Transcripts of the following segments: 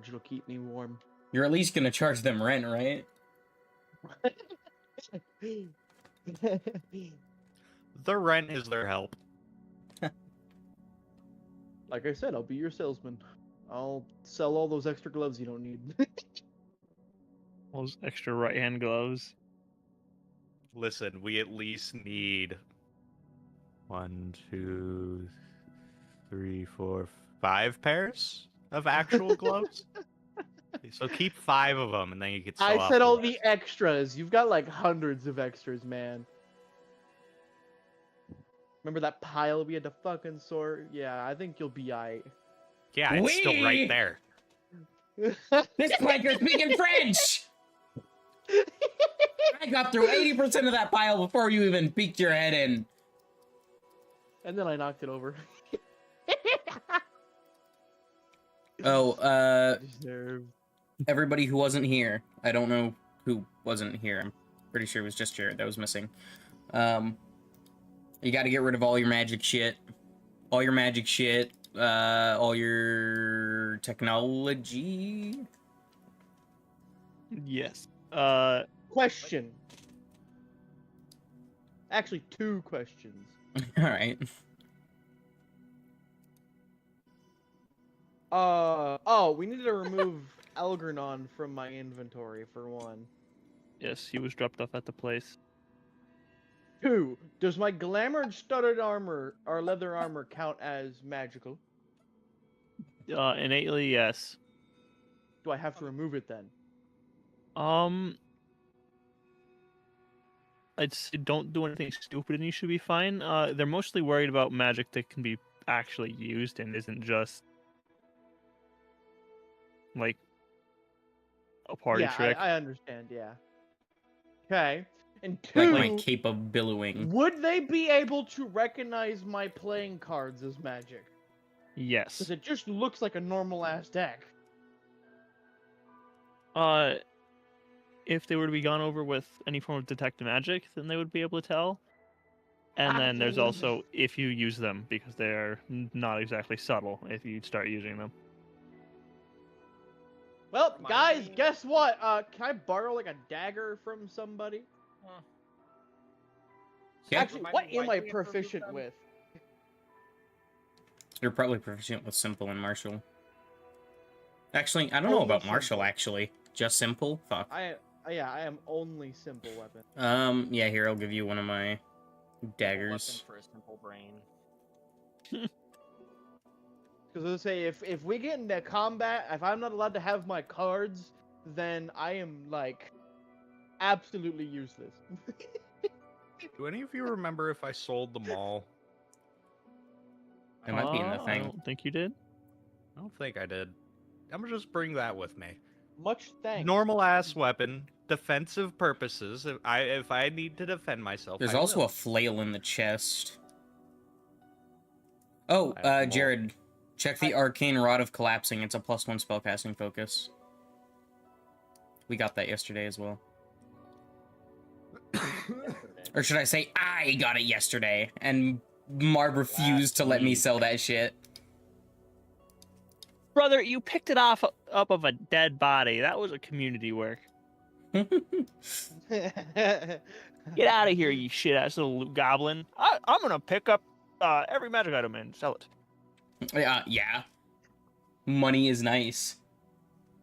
it'll keep me warm. You're at least gonna charge them rent, right? The rent is their help. Like I said, I'll be your salesman. I'll sell all those extra gloves you don't need. Those extra right-hand gloves. Listen, we at least need 1, 2, 3, 4, 5 pairs of actual gloves. So keep 5 of them, and then you can sell I off said the all rest. the extras. You've got like hundreds of extras, man. Remember that pile we had to fucking sort? Yeah, I think you'll be aight. Yeah, it's still Wee! right there. This planker's speaking French! I got through 80% of that pile before you even peeked your head in. And then I knocked it over. Oh, Deserve. everybody who wasn't here. I don't know who wasn't here. I'm pretty sure it was just Jared that was missing. You gotta get rid of all your magic shit. All your magic shit. All your technology. Yes. Question. Actually, 2 questions. Alright. Oh, we need to remove Algernon from my inventory for 1. Yes, he was dropped off at the place. 2, does my glamored studded armor or leather armor count as magical? Innately, yes. Do I have to remove it then? I'd say don't do anything stupid and you should be fine. They're mostly worried about magic that can be actually used and isn't just like a party trick. I understand, yeah. Okay. And 2, Like my cape of billowing. would they be able to recognize my playing cards as magic? Yes. Because it just looks like a normal-ass deck. If they were to be gone over with any form of detect magic, then they would be able to tell. And then there's also if you use them, because they're not exactly subtle if you start using them. Well, guys, guess what? Can I borrow, like, a dagger from somebody? Yeah. Actually, what am I proficient with? You're probably proficient with simple and martial. Actually, I don't know about martial, simple. actually. Just simple? Fuck. Yeah, I am only simple weapon. Yeah, here, I'll give you one of my daggers. Weapon for a simple brain. Because I say, if we get into combat, if I'm not allowed to have my cards, then I am, like, absolutely useless. Do any of you remember if I sold them all? It might be in the I thing. don't think you did. I don't think I did. I'm gonna just bring that with me. Much thanks. Normal ass weapon, defensive purposes. If I need to defend myself. There's I also will. a flail in the chest. Oh, I have them all. Jared, check the Arcane Rod of Collapsing. It's a +1 spellcasting focus. We got that yesterday as well. Or should I say, I got it yesterday, and Marb refused to let me sell that shit. Brother, you picked it up of a dead body. That was a community work. Get out of here, you shit-ass little goblin. I'm gonna pick up every magic item and sell it. Yeah. Money is nice.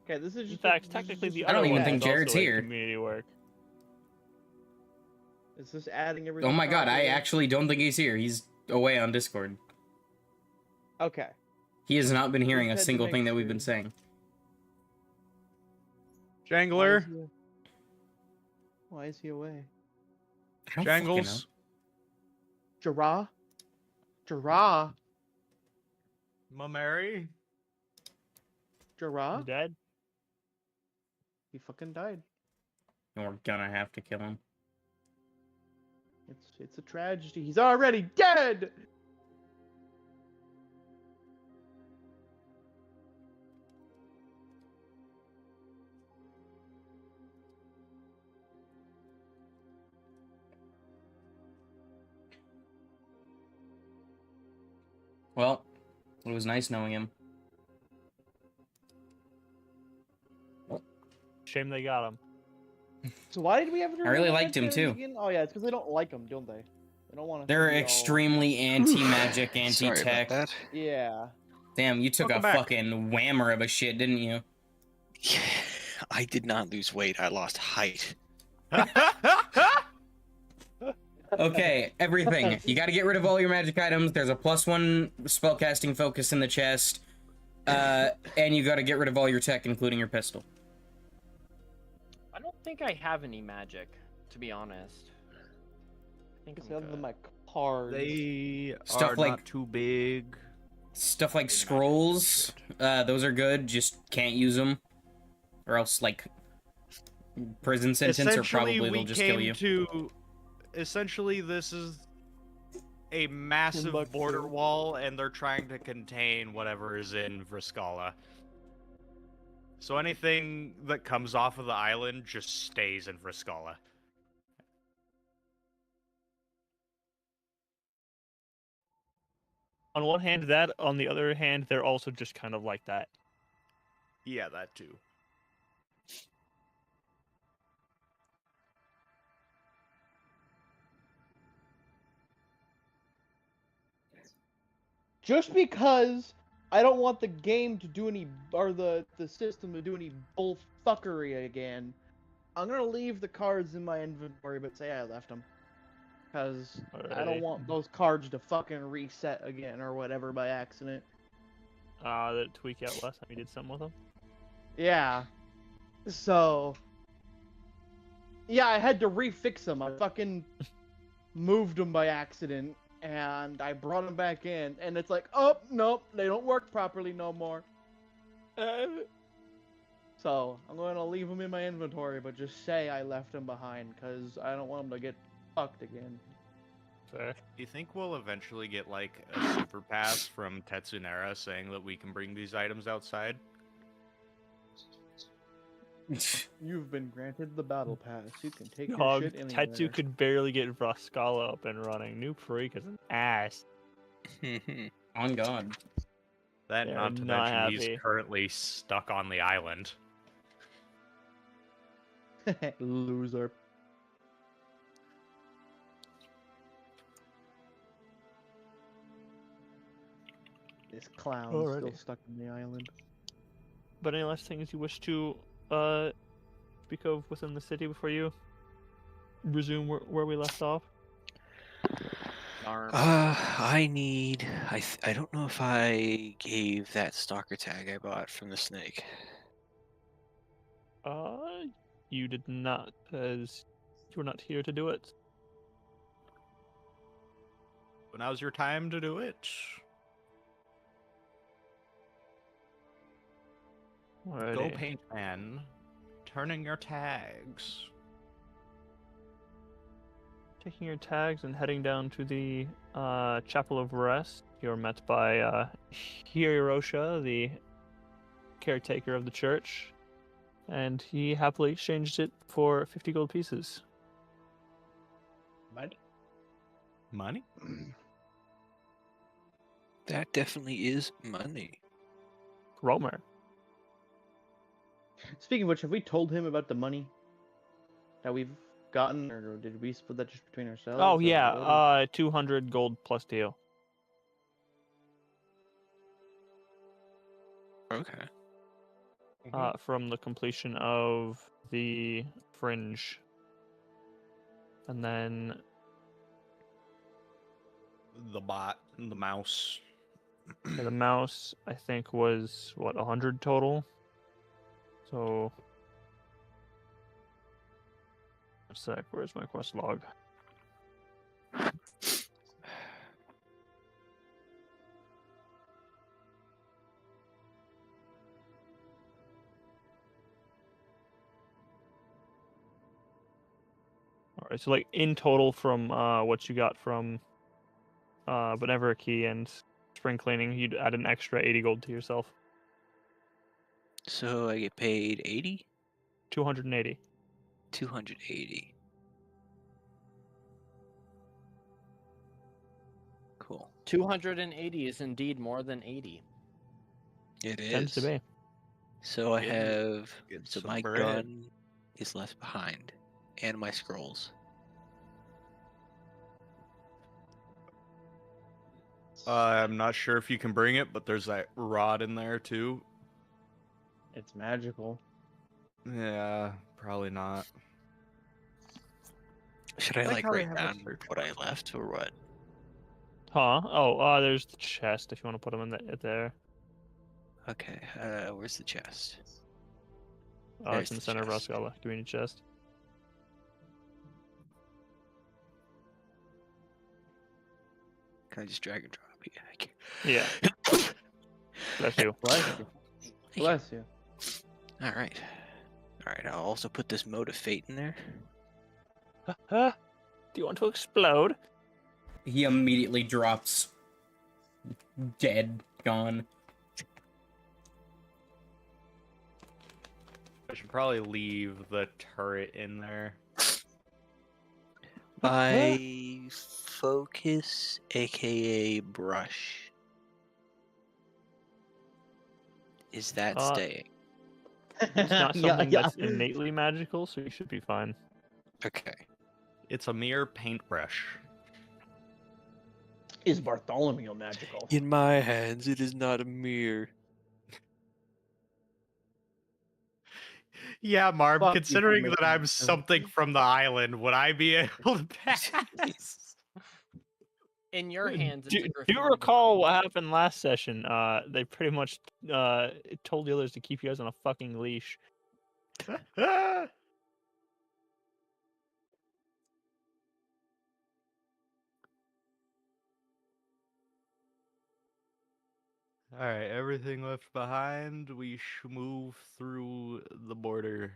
Okay, this is In just. fact, technically the I don't other even one think is also Jared's like here. community work. Is this adding everything? Oh my god, I properly? actually don't think he's here. He's away on Discord. Okay. He has not been hearing a Just had to single make thing that sure. we've been saying. Jangler, Why is he away? I don't fucking know. Jangles, Jarrah? Jarrah? Ma Mary. Jarrah? You dead? He fucking died. And we're gonna have to kill him. It's a tragedy. He's already dead! Well, it was nice knowing him. shame they got him. So why did we have to? I really remove liked him, vegetarians too. again? Oh yeah, it's because they don't like them, don't they? They don't want to. They're extremely anti-magic, Sorry about anti-tech. that. Yeah. Damn, you took Welcome a back. fucking whammer of a shit, didn't you? Yeah, I did not lose weight. I lost height. Okay, everything. You gotta get rid of all your magic items. There's a +1 spellcasting focus in the chest. And you gotta get rid of all your tech, including your pistol. I don't think I have any magic, to be honest. I think It's I'm other than good. my cards. They Stuff are like- not too big. Stuff like Maybe not scrolls, those are good, just can't use them. Or else, like, prison sentence, or probably we they'll just kill came you. to. Essentially, this is a massive Timbuktu. border wall, and they're trying to contain whatever is in Vrskala. So anything that comes off of the island just stays in Vrskala. On one hand, that. On the other hand, they're also just kind of like that. Yeah, that too. Just because I don't want the game to do any, or the system to do any bullfuckery again, I'm gonna leave the cards in my inventory, but say I left them. Because I don't Alrighty. want those cards to fucking reset again or whatever by accident. That tweak out last time you did something with them. Yeah. So. Yeah, I had to refix them. I fucking moved them by accident, and I brought them back in, and it's like, oh, nope, they don't work properly no more. So, I'm going to leave them in my inventory, but just say I left them behind, because I don't want them to get fucked again. Fair. Do you think we'll eventually get like a super pass from Tetsunera saying that we can bring these items outside? You've been granted the battle pass. You can take Dog, your shit anywhere. Tetsu could barely get Vrskala up and running. Noob Freak is an ass. On God. That Yeah, not to not mention happy. he's currently stuck on the island. Loser. This clown's still Alrighty. stuck on the island. But any last things you wish to speak of within the city before you resume where we left off? Darn. I need. I don't know if I gave that stalker tag I bought from the snake. You did not, as you were not here to do it. But now's your time to do it. Go Alrighty. paint man. Turning your tags. Taking your tags and heading down to the Chapel of Rest, you're met by Hirosha, the caretaker of the church, and he happily exchanged it for 50 gold pieces. Money? Money? That definitely is money. Romer. Speaking of which, have we told him about the money that we've gotten, or did we split that just between ourselves? Oh or yeah, 200 gold plus deal. Okay. From the completion of the fringe. And then The bot, the mouse. the mouse, I think, was, what, 100 total? So... a sec, where's my quest log? Alright, so like in total from what you got from Benever Key and Spring Cleaning, you'd add an extra 80 gold to yourself. So I get paid 80? 280. 280. Cool. 280 is indeed more than 80. It is. Tends to be. So I Get- have. get So some my bread. gun is left behind, and my scrolls. I'm not sure if you can bring it, but there's that rod in there too. It's magical. Yeah, probably not. Should I like like how they write have a down search what I bar. left or what? Huh? Oh, there's the chest if you want to put them in there. Okay. Where's the chest? It's There's in the the center of chest. Roscala community chest. Can I just drag and drop? Yeah. I can. Yeah. Bless you. Bless you. Bless you. All right. All right. I'll also put this mode of fate in there. Do you want to explode? He immediately drops dead, gone. I should probably leave the turret in there. By focus, aka brush. Is that staying? It's not Yeah, something yeah. that's innately magical, so you should be fine. Okay. It's a mere paintbrush. Is Bartholomew magical? In my hands, it is not a mirror. Yeah, Marv, Fuck you for considering that making I'm me feel- something from the island, would I be able to pass? In your hands, it's Do a you graffiti recall design. what happened last session? They pretty much told the others to keep you guys on a fucking leash. Alright, everything left behind, we move through the border.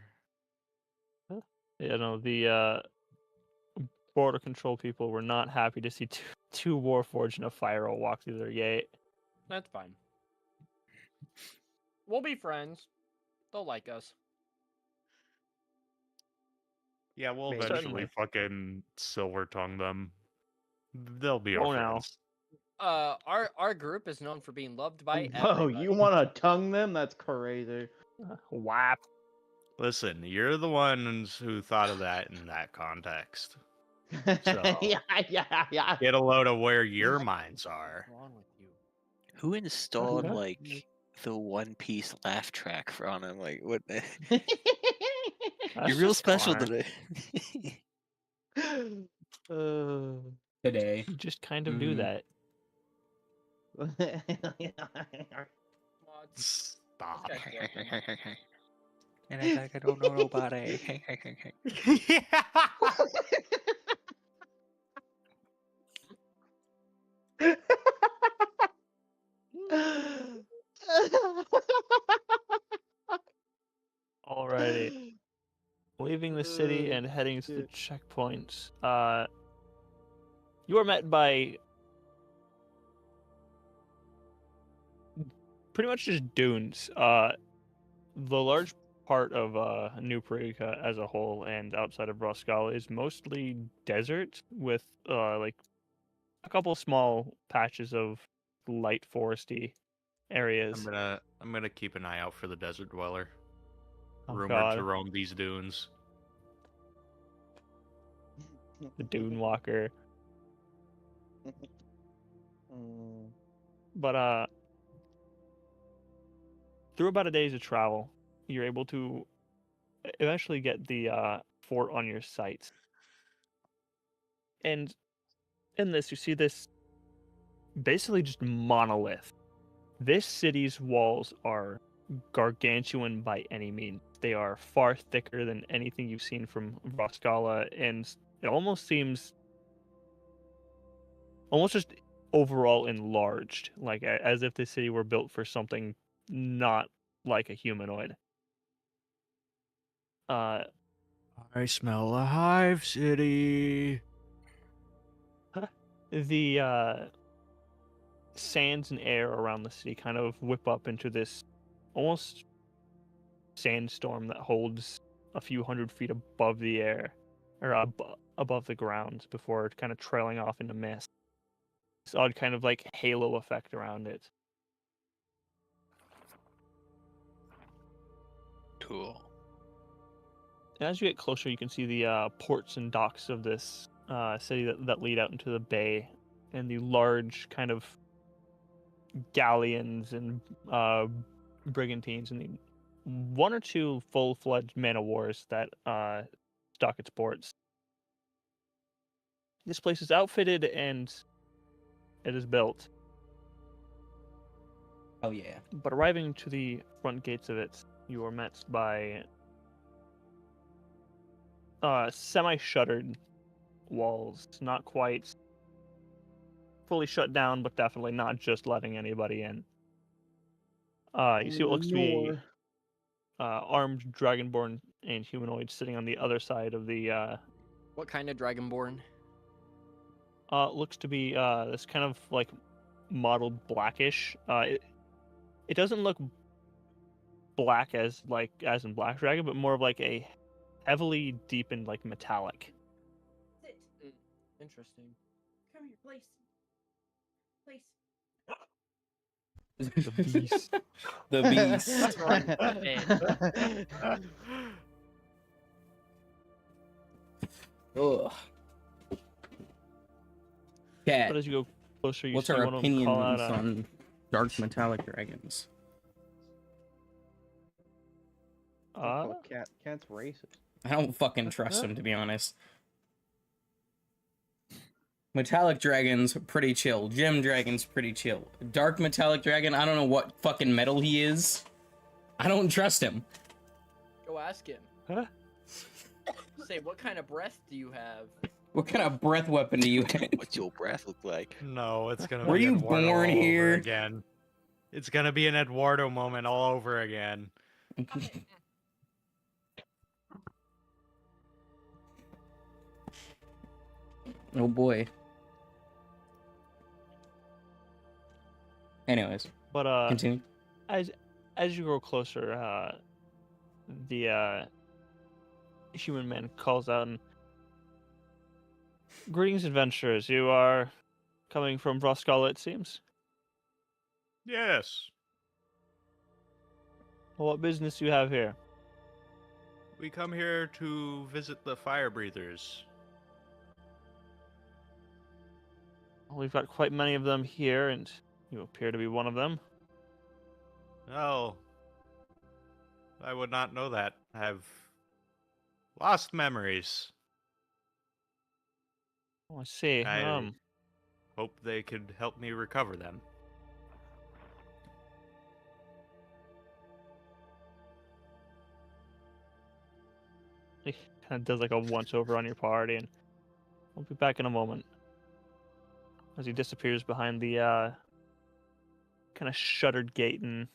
You know, the border control people were not happy to see two Warforged and a Fire walk through their gate. That's fine. We'll be friends. They'll like us. Yeah, we'll Maybe. eventually Certainly. fucking silver tongue them. They'll be Oh, our now. friends. Our group is known for being loved by Whoa, everybody. you want to tongue them? That's crazy. Whap. Listen, you're the ones who thought of that in that context. So- yeah. Get a load of where your minds are. What's wrong with you? Who installed Okay. like the One Piece laugh track for on him? Like what? That's You're real just special Connor. today. Today. You just kind of do Mhm. that. What? Stop. This guy's joking. And I like I don't know nobody. Yeah. Alrighty. Leaving the city and heading to the checkpoints. You are met by pretty much just dunes. The large part of New Perica as a whole and outside of Roscala is mostly desert with like a couple small patches of light foresty areas. I'm gonna keep an eye out for the desert dweller. Oh, Rumored God. to roam these dunes. The Dune Walker. But through about a day's of travel, you're able to eventually get the fort on your sights. And in this, you see this basically just monolith. This city's walls are gargantuan by any means. They are far thicker than anything you've seen from Roscala, and it almost seems almost just overall enlarged, like as if the city were built for something not like a humanoid. I smell a hive city. The sands and air around the city kind of whip up into this almost sandstorm that holds a few hundred feet above the air, or above the ground, before kind of trailing off into mist. This odd kind of like halo effect around it. Cool. As you get closer, you can see the ports and docks of this city that lead out into the bay, and the large kind of galleons and brigantines, and the one or two full-fledged man-of-wars that stock its ports. This place is outfitted and it is built. Oh yeah. But arriving to the front gates of it, you are met by semi-shuttered walls, not quite fully shut down, but definitely not just letting anybody in. You see what looks to be armed dragonborn and humanoids sitting on the other side of the. What kind of dragonborn? Looks to be this kind of like mottled blackish. It doesn't look black as in Black Dragon, but more of like a heavily deepened like metallic. Sit. Interesting. Come here, place. Place. The beast. The beast. Ugh. Cat, But as you go closer, you what's see our one of them opinions call out on dark metallic dragons? Cat's racist. I don't fucking trust him, to be honest. Metallic dragons, pretty chill. Gem dragons, pretty chill. Dark metallic dragon, I don't know what fucking metal he is. I don't trust him. Go ask him. Huh? Say, what kind of breath do you have? What kind of breath weapon do you have? What's your breath look like? No, it's gonna Were be you Eduardo born all over here? again. It's gonna be an Eduardo moment all over again. Oh boy. Anyways, But continue. as you grow closer, the human man calls out, and, "Greetings, adventurers. You are coming from Vroskala, it seems. Yes, Well, what business do you have here?" we come here to visit the fire breathers. "Well, we've got quite many of them here, and you appear to be one of them." Oh, I would not know that. I've lost memories. "Oh, I see. I hope they could help me recover them. He kind of does like a once over on your party, and "I'll be back in a moment." As he disappears behind the kind of shuttered gate and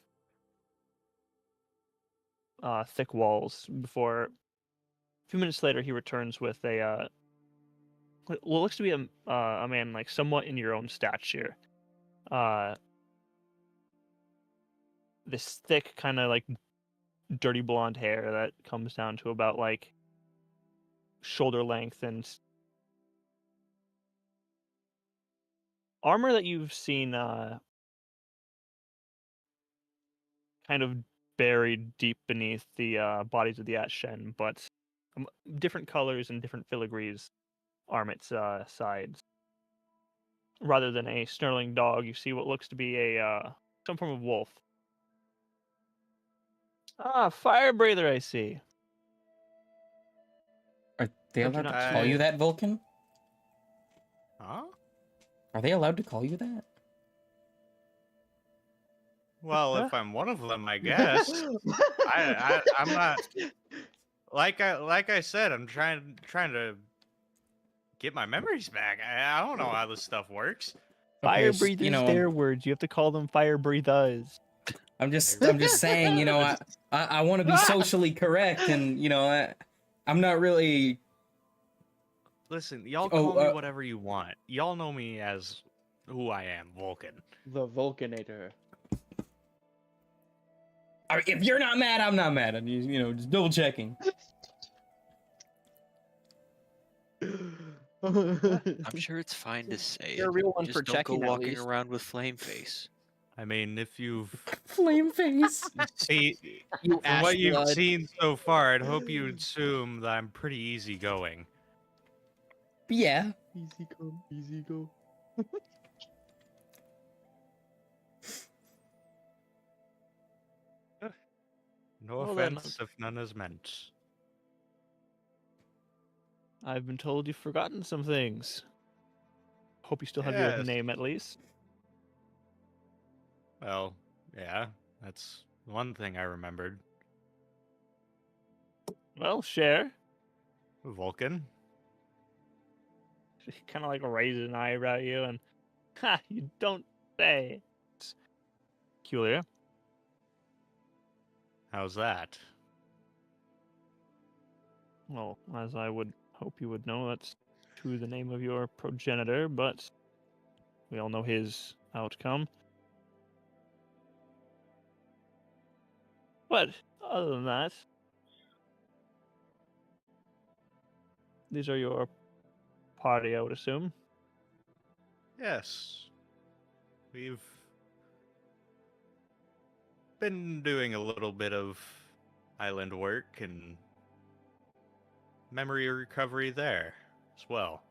thick walls. Before a few minutes later, he returns with a what looks to be a man like somewhat in your own stature. This thick kind of like dirty blonde hair that comes down to about like shoulder length, and armor that you've seen kind of buried deep beneath the bodies of the Atshen, but different colors and different filigrees arm its sides. Rather than a snarling dog, you see what looks to be a some form of wolf. "Ah, fire breather, I see." Are they Don't you allowed to not call see- you that, Vulcan? Huh? Are they allowed to call you that? Well, if I'm one of them, I guess. I'm not. Like I said, I'm trying to get my memories back. I don't know how this stuff works. Fire Okay, breathers, you know, their words. You have to call them fire breathers. I'm just saying, you know, I want to be socially correct, and you know, I'm not really. Listen, y'all Oh, call me whatever you want. Y'all know me as who I am, Vulcan. The Vulcanator. If you're not mad, I'm not mad. I'm just, you know, just double checking. I'm sure it's fine to say You're a it. real one Just for don't checking, go at walking least. around with flame face. I mean, if you've Flame face. see, You from what you've Ashblood. seen so far, I'd hope you assume that I'm pretty easygoing. Yeah. Easy come, easy go. No Well then, offense if none is meant. I've been told you've forgotten some things. Hope you still have your Yes. name at least. Well, yeah, that's one thing I remembered. Well, share. Vulcan? She kind of like raises an eyebrow at you and, ha, you don't say. It's peculiar. How's that? Well, as I would hope you would know, that's to the name of your progenitor, but we all know his outcome. But other than that, these are your party, I would assume. Yes. We've been doing a little bit of island work and memory recovery there as well.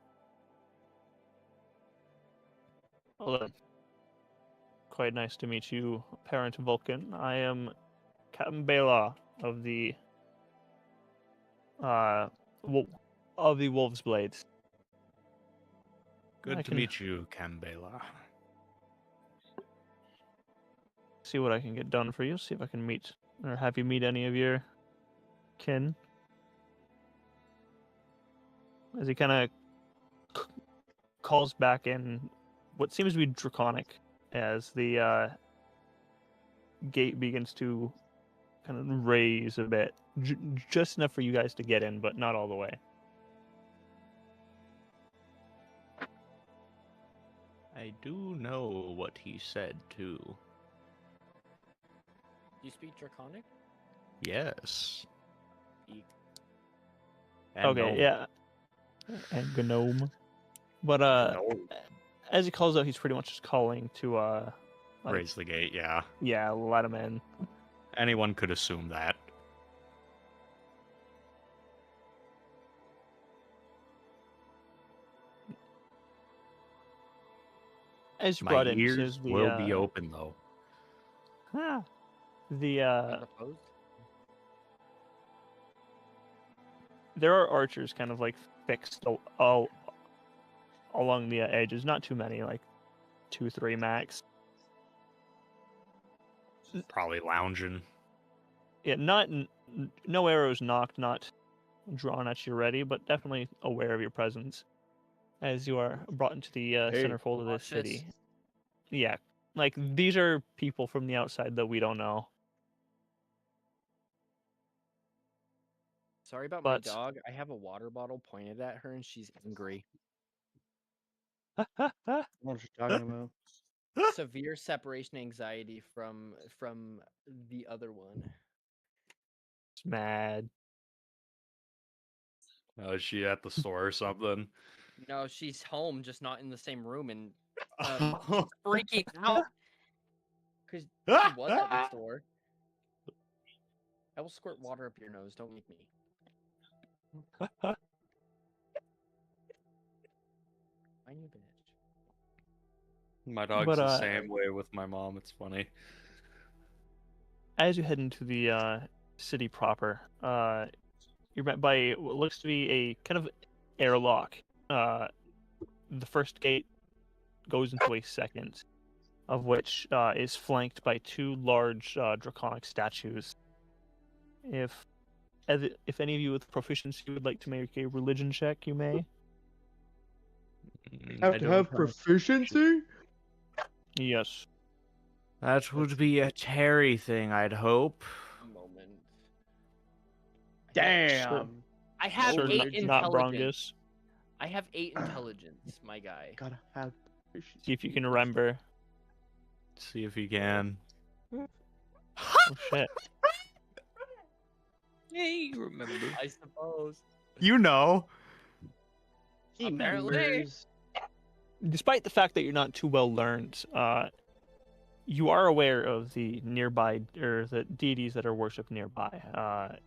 Well then, quite nice to meet you, Parent Vulcan. I am Captain Bela of the Wolf's Blades. Good I to can meet you, Cambela. see what I can get done for you. See if I can meet or have you meet any of your kin. As he kind of calls back in what seems to be draconic as the gate begins to kind of raise a bit. Just enough for you guys to get in, but not all the way. I do know what he said, too. You speak Draconic? Yes. Eek. And Okay, no. yeah. And Gnome. But No. as he calls out, he's pretty much just calling to like, Raise the gate, yeah. yeah, let him in. Anyone could assume that. As you My brought in, ears says the will be open, though. the Unopposed? there are archers kind of like fixed all along the edges. Not too many, like 2, 3 max. Probably lounging. Yeah, not no arrows knocked, not drawn at you ready, but definitely aware of your presence as you are brought into the centerfold of this cautious. city. Yeah, like these are people from the outside that we don't know. Sorry about But- my dog. I have a water bottle pointed at her and she's angry. I don't know what you're talking about. Severe separation anxiety from the other one. It's mad. Oh, is she at the store or something? No, she's home, just not in the same room, and freaking out because she was at the store. I will squirt water up your nose. Don't make me. I you bitch. My dog's But, the same way with my mom. It's funny. As you head into the city proper, you're met by what looks to be a kind of airlock. The first gate goes into a second, of which is flanked by 2 large draconic statues. If any of you with proficiency would like to make a religion check, you may. Have to have proficiency? Yes. That would be a Terry thing, I'd hope. Moment. Damn. I have Sure, 8 not intelligence. Brongus. I have 8 intelligence, my guy. Gotta have proficiency. See if you can remember. See if you can. Oh shit. Hey, remember. I suppose. You know. He Apparently. remembers. Despite the fact that you're not too well learned, you are aware of the nearby, or the deities that are worshipped nearby,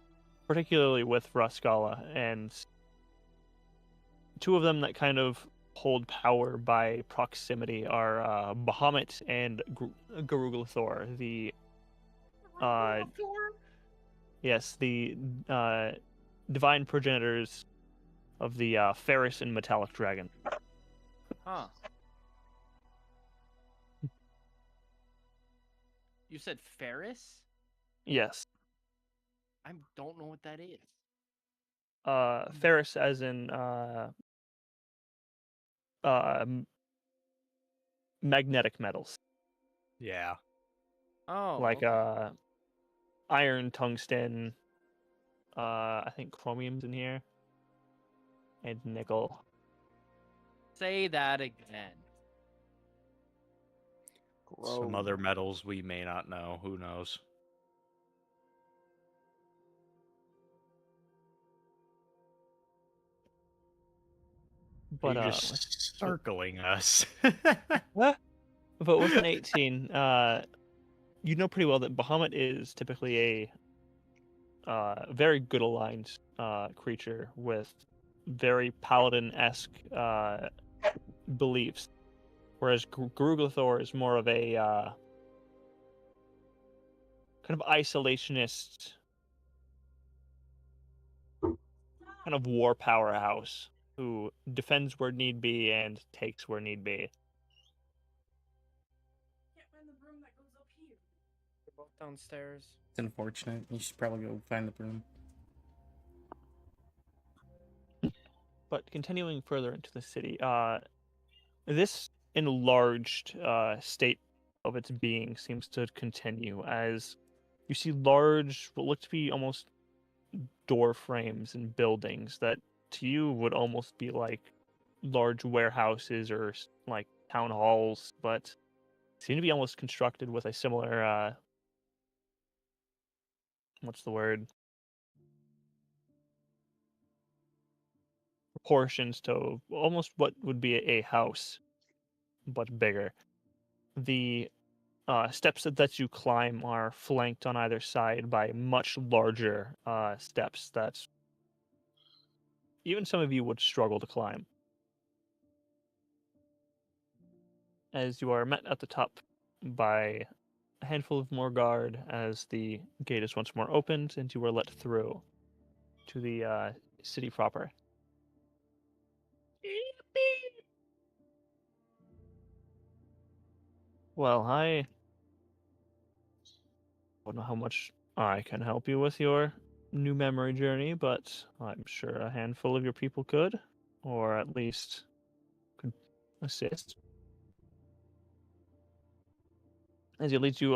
particularly with Raskala, and two of them that kind of hold power by proximity are Bahamut and Garuglathor, the yes, the divine progenitors of the Ferris and Metallic Dragon. Huh. You said Ferris? Yes. I don't know what that is. Ferris as in magnetic metals, Yeah. Oh, like okay. iron, tungsten, I think chromium's in here, and nickel. Say that again. Some other metals we may not know. Who knows? But You're just circling us. but with an 18, you know pretty well that Bahamut is typically a very good aligned creature with very paladin-esque beliefs, whereas Garuglathor is more of a kind of isolationist, kind of war powerhouse who defends where need be and takes where need be. Can't find the broom that goes up here. They're both downstairs. It's unfortunate. You should probably go find the broom. But continuing further into the city, this enlarged state of its being seems to continue as you see large, what look to be almost door frames and buildings that to you would almost be like large warehouses or like town halls, but seem to be almost constructed with a similar what's the word? Proportions to almost what would be a house, but bigger. The steps that you climb are flanked on either side by much larger steps that even some of you would struggle to climb. As you are met at the top by a handful of more guard as the gate is once more opened and you are let through to the city proper. Well, I don't know how much I can help you with your new memory journey, but I'm sure a handful of your people could, or at least could assist. As he leads you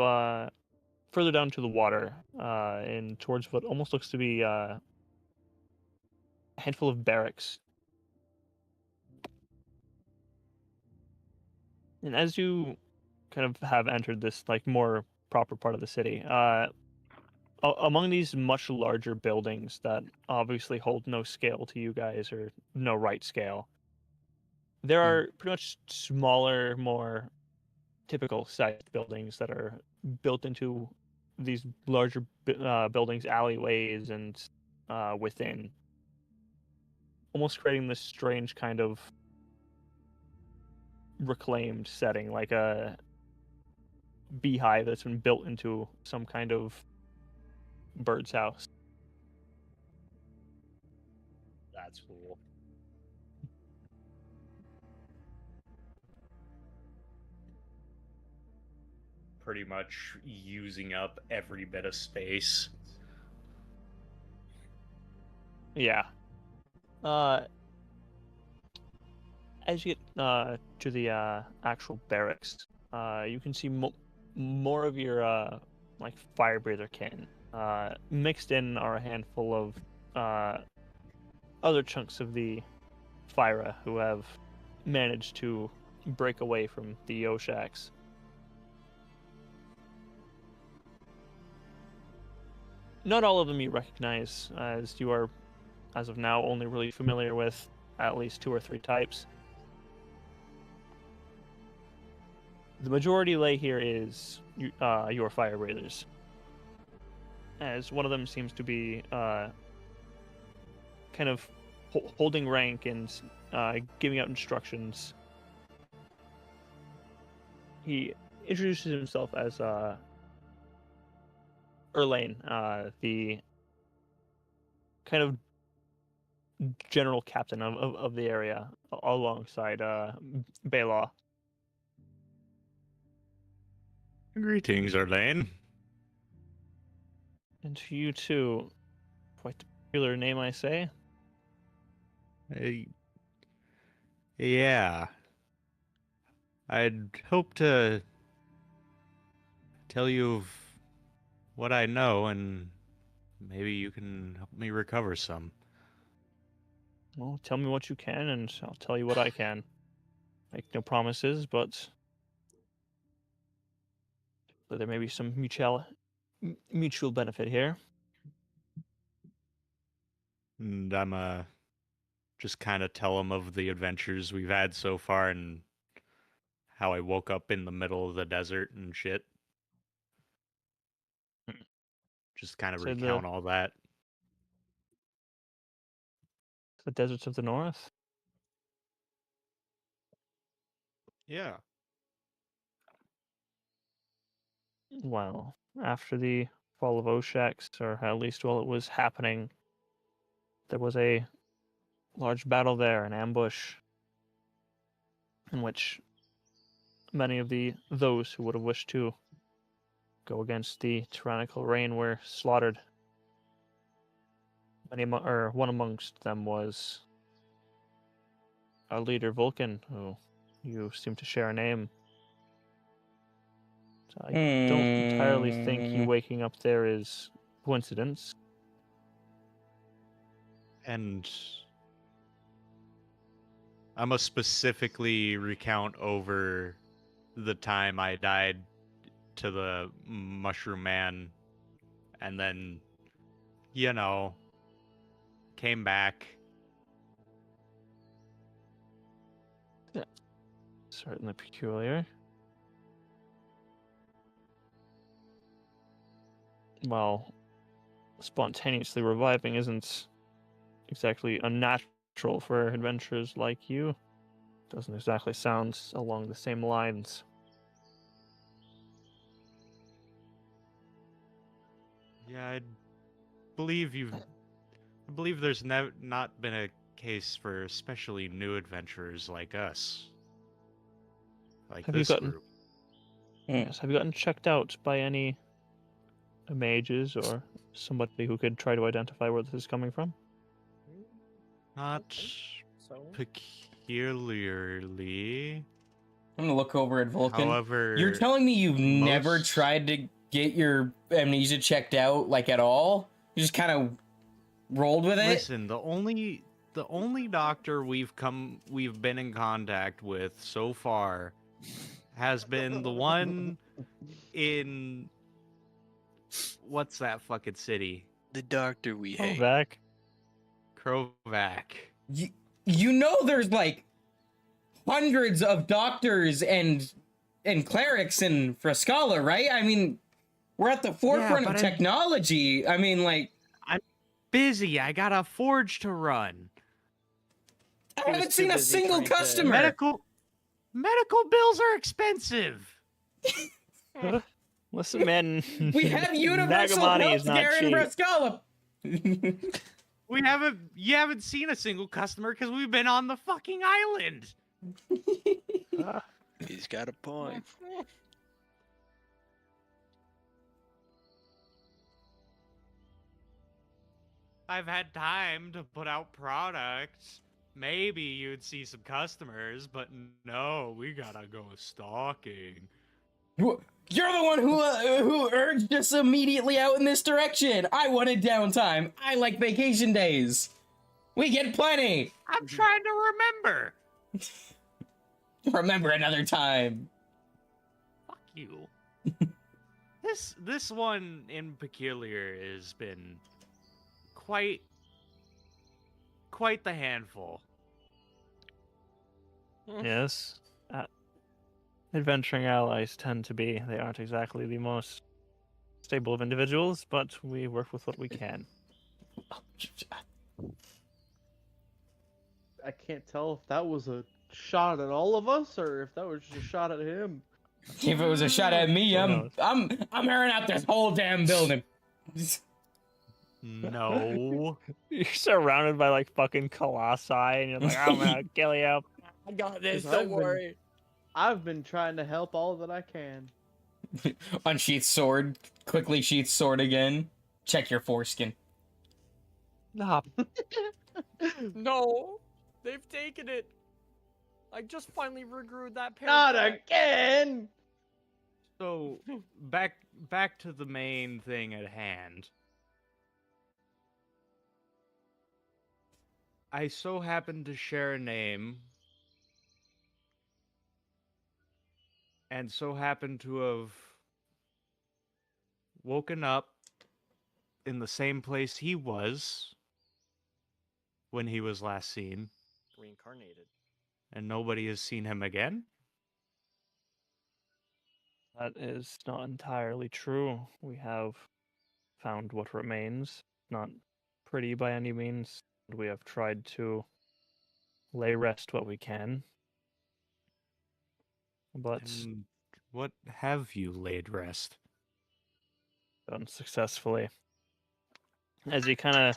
further down to the water, and towards what almost looks to be a handful of barracks. And as you kind of have entered this like more proper part of the city, among these much larger buildings that obviously hold no scale to you guys or no right scale, there are pretty much smaller, more typical sized buildings that are built into these larger buildings, alleyways, and within, almost creating this strange kind of reclaimed setting, like a beehive that's been built into some kind of bird's house. That's cool. Pretty much using up every bit of space. Yeah. As you get to the actual barracks, you can see more of your like fire breather kin. Mixed in are a handful of other chunks of the Fyra who have managed to break away from the Oshax. Not all of them you recognize, as you are, as of now, only really familiar with at least 2 or 3 types. the majority lay here is your fire breathers, as one of them seems to be kind of holding rank and giving out instructions. He introduces himself as Erlane, the kind of general captain of the area, alongside Baylaw. Greetings, Erlane. And to you too, quite the popular name, I say. Yeah. I'd hope to tell you of what I know, and maybe you can help me recover some. Well, tell me what you can, and I'll tell you what I can. Make no promises, but there may be some mutual benefit here. And I'm just kind of tell him of the adventures we've had so far and how I woke up in the middle of the desert and shit. Just kind of So recount all that. the deserts of the north. Yeah. Well, after the fall of Oshax, or at least while it was happening, there was a large battle there, an ambush, in which many of those who would have wished to go against the tyrannical reign were slaughtered. One amongst them was our leader Vulcan, who you seem to share a name. So I don't entirely think you waking up there is coincidence. And I must specifically recount over the time I died to the Mushroom Man, and then, came back. Certainly peculiar. Well, spontaneously reviving isn't exactly unnatural for adventurers like you. Doesn't exactly sound along the same lines. Yeah, I believe there's not been a case for especially new adventurers like us. Like Have you this gotten- group. Yes, have you gotten checked out by any mages or somebody who could try to identify where this is coming from? Not So peculiarly. I'm gonna look over at Vulcan. However, You're telling me you've never most- tried to get your amnesia checked out, like, at all? You just kind of rolled with it? Listen, the only doctor we've been in contact with so far has been the one in what's that fucking city? The doctor we Oh, hate. back. Krovac. You know there's, like, hundreds of doctors and clerics in Frascala, right? I mean, we're at the forefront of but technology. I mean, like, Busy. I got a forge to run. I was haven't too seen a busy single trying to- customer. Medical bills are expensive. Listen, man. We have universal Nagamani is not healthcare in cheap. Frascala. You haven't seen a single customer because we've been on the fucking island. He's got a point. I've had time to put out products. Maybe you'd see some customers, but no, we gotta go stalking. You're the one who urged us immediately out in this direction. I wanted downtime. I like vacation days. We get plenty. I'm trying to remember. Remember another time. Fuck you. This one in peculiar has been quite the handful. Yes. adventuring allies tend to be. They aren't exactly the most stable of individuals, but we work with what we can. I can't tell if that was a shot at all of us or if that was just a shot at him. If it was a shot at me, Who I'm knows? airing out this whole damn building. No. You're surrounded by like fucking colossi, and you're like, I'm gonna kill you. I got this. 'Cause Don't worry. I've been trying to help all that I can. Unsheath sword. Quickly sheath sword again. Check your foreskin. Nah, No, they've taken it. I just finally regrew that pair. Not back. again! So back to the main thing at hand. I so happen to share a name and so happen to have woken up in the same place he was when he was last seen, Reincarnated. and nobody has seen him again. that is not entirely true. We have found what remains. Not pretty by any means. We have tried to lay rest what we can. But And what have you laid rest? unsuccessfully. As he kind of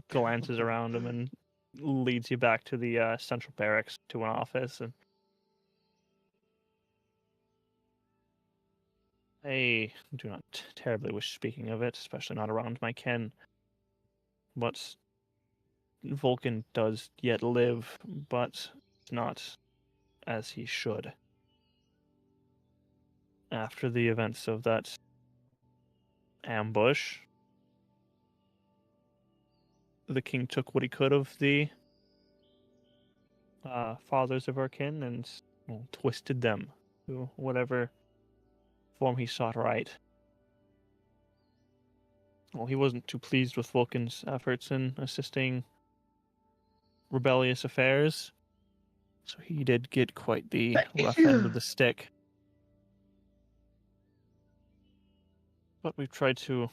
glances around him and leads you back to the central barracks to an office, and I do not terribly wish speaking of it, especially not around my kin. But Vulcan does yet live, but not as he should. After the events of that ambush, the king took what he could of the fathers of our kin and twisted them to whatever form he sought right. Well, he wasn't too pleased with Vulcan's efforts in assisting rebellious affairs, so he did get quite the rough end of the stick. But we've tried to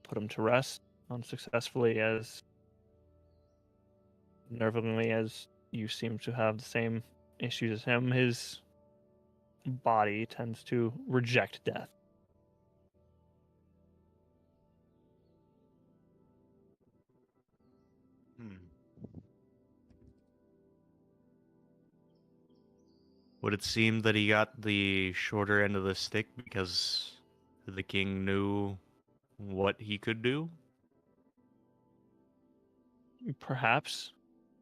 put him to rest unsuccessfully, as nervingly as you seem to have the same issues as him. His body tends to reject death. Would it seem that he got the shorter end of the stick because the king knew what he could do? Perhaps.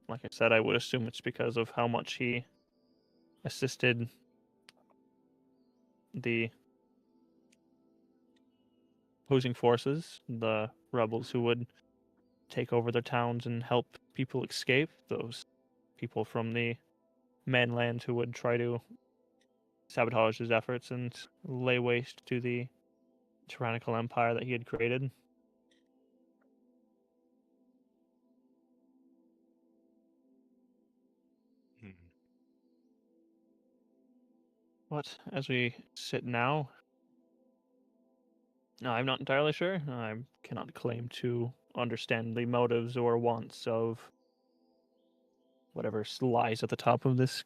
Like I said, I would assume it's because of how much he assisted the opposing forces, the rebels who would take over their towns and help people escape, those people from the mainland who would try to sabotage his efforts and lay waste to the tyrannical empire that he had created. But as we sit now, I'm not entirely sure. I cannot claim to understand the motives or wants of whatever lies at the top of this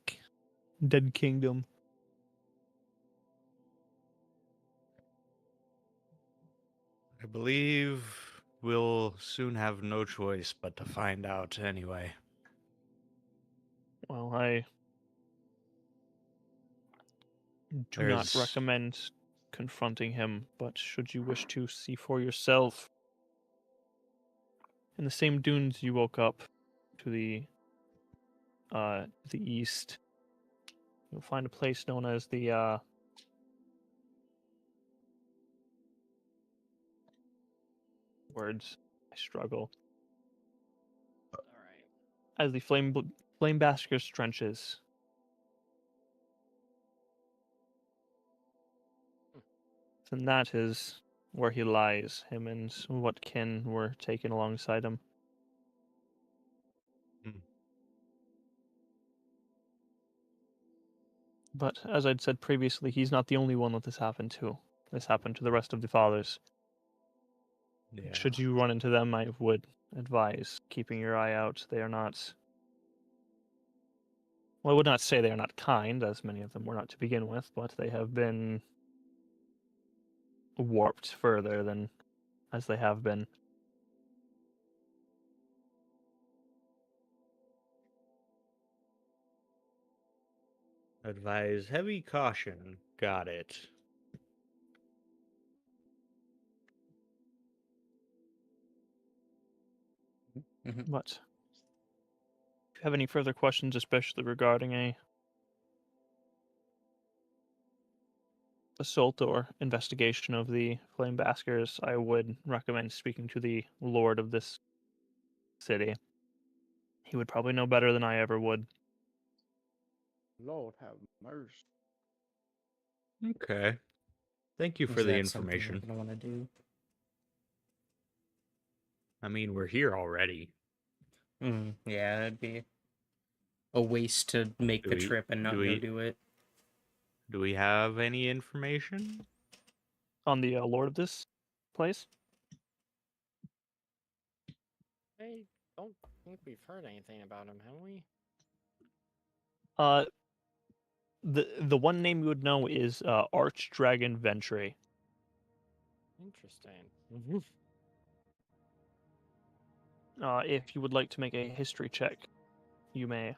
dead kingdom. I believe we'll soon have no choice but to find out anyway. Well, I do not There's- recommend confronting him, but should you wish to see for yourself, in the same dunes you woke up to the east, you'll find a place known as the words I struggle. All right. As the Flame Basker's trenches. And that is where he lies. Him and what kin were taken alongside him. But as I'd said previously, he's not the only one that this happened to. This happened to the rest of the fathers. Yeah. Should you run into them, I would advise keeping your eye out. They are not... Well, I would not say they are not kind, as many of them were not to begin with, but they have been warped further than as they have been. Advise heavy caution. Got it. But if you have any further questions, especially regarding a assault or investigation of the Flame Baskers, I would recommend speaking to the Lord of this city. He would probably know better than I ever would. Lord have mercy. Okay. Thank you for Is the that something information. I want to do? I mean, we're here already. Yeah, that'd be a waste to make Do the we- trip and not do go we- do it. Do we have any information? On the Lord of this place? I don't think we've heard anything about him, have we? The one name you would know is Archdragon Ventry. Interesting. If you would like to make a history check, you may.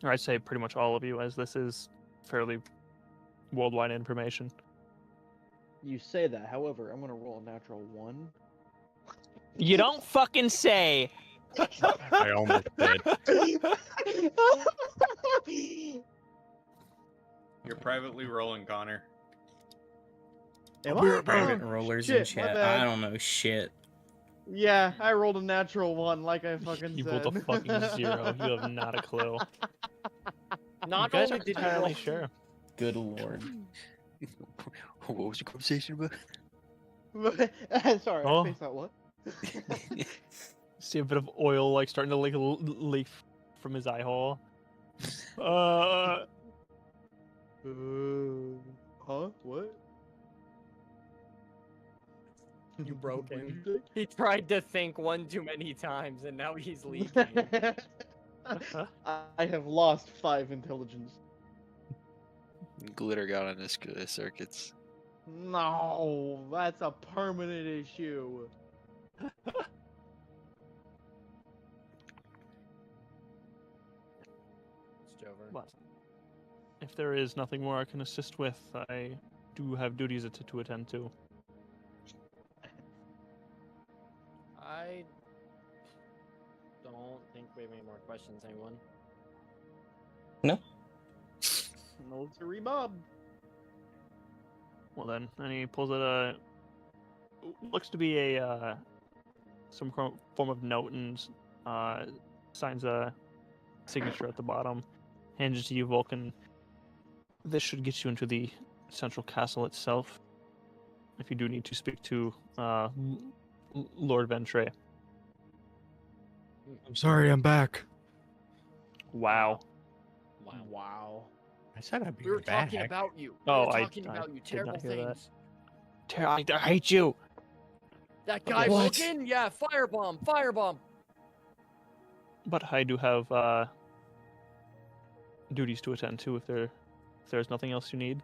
Or I'd say pretty much all of you, as this is fairly worldwide information. You say that, however, I'm gonna roll a natural 1. You don't fucking say! I almost did. You're privately rolling, Connor. Am We're I? private Oh, rollers shit, in my chat. bad. I don't know shit. Yeah, I rolled a natural 1, like I fucking You said. rolled a fucking 0. You have not a clue. Not You guys only aren't did you entirely roll, sure. Good lord. What was the conversation about? Sorry, Oh. I spaced out what? See a bit of oil like starting to leak from his eye hole. Huh? What? You broke What'd him. you He tried to think one too many times, and now he's leaking. say? I have lost 5 intelligence. Glitter got on his circuits. No, that's a permanent issue. It's Jover. But if there is nothing more I can assist with, I do have duties to attend to. I don't think we have any more questions, anyone. Military mob. Well then, and he pulls out a looks to be a some form of note and signs a signature at the bottom, hands it to you, Vulcan. This should get you into the central castle itself. If you do need to speak to Lord Ventry. I'm sorry, I'm back. Wow. Wow. I said I'd be We were back. talking about you. Oh, we were I talking about you. did Terrible not hear that. things. I hate you. That guy What? Vulcan? Yeah, firebomb, firebomb. But I do have duties to attend to if there's nothing else you need.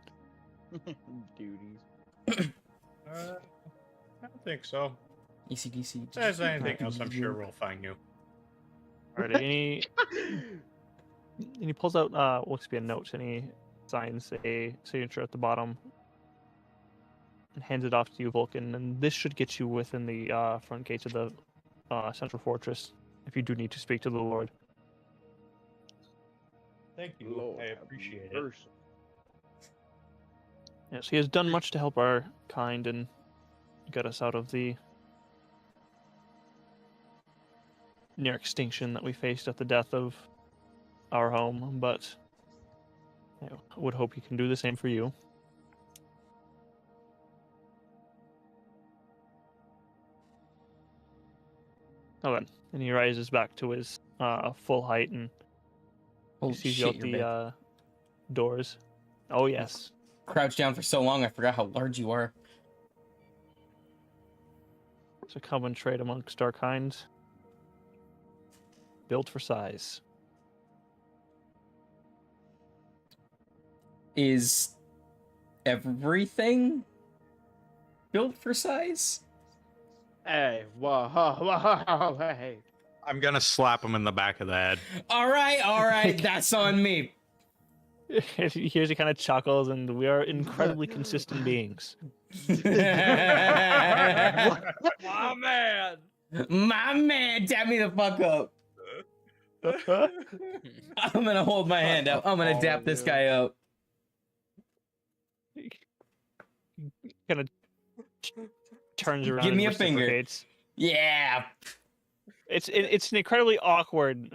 Duties. I don't think so. ECDC. If there's anything else, I'm sure we'll find you. Alright, and he pulls out looks to be a note and he signs a signature at the bottom and hands it off to you, Vulcan, and this should get you within the front gates of the central fortress if you do need to speak to the Lord. Thank you. Lord I have appreciate it. mercy. Yes, he has done much to help our kind and get us out of the near extinction that we faced at the death of our home, but I would hope he can do the same for you. Oh, and he rises back to his full height and Holy Sees shit, you out you're big. the doors. Oh yes. Crouched down for so long, I forgot how large you are. It's a common trait amongst our kind. Built for size. Is everything built for size? Hey, whoa, hey. I'm gonna slap him in the back of the head. All right, that's on me. He hears he kind of chuckles, and we are incredibly consistent beings. My man. My man, dap me the fuck up. I'm gonna hold my hand up. I'm gonna dap this guy up. Kind of turns around. Give and me a finger. reciprocates. Yeah. It's an incredibly awkward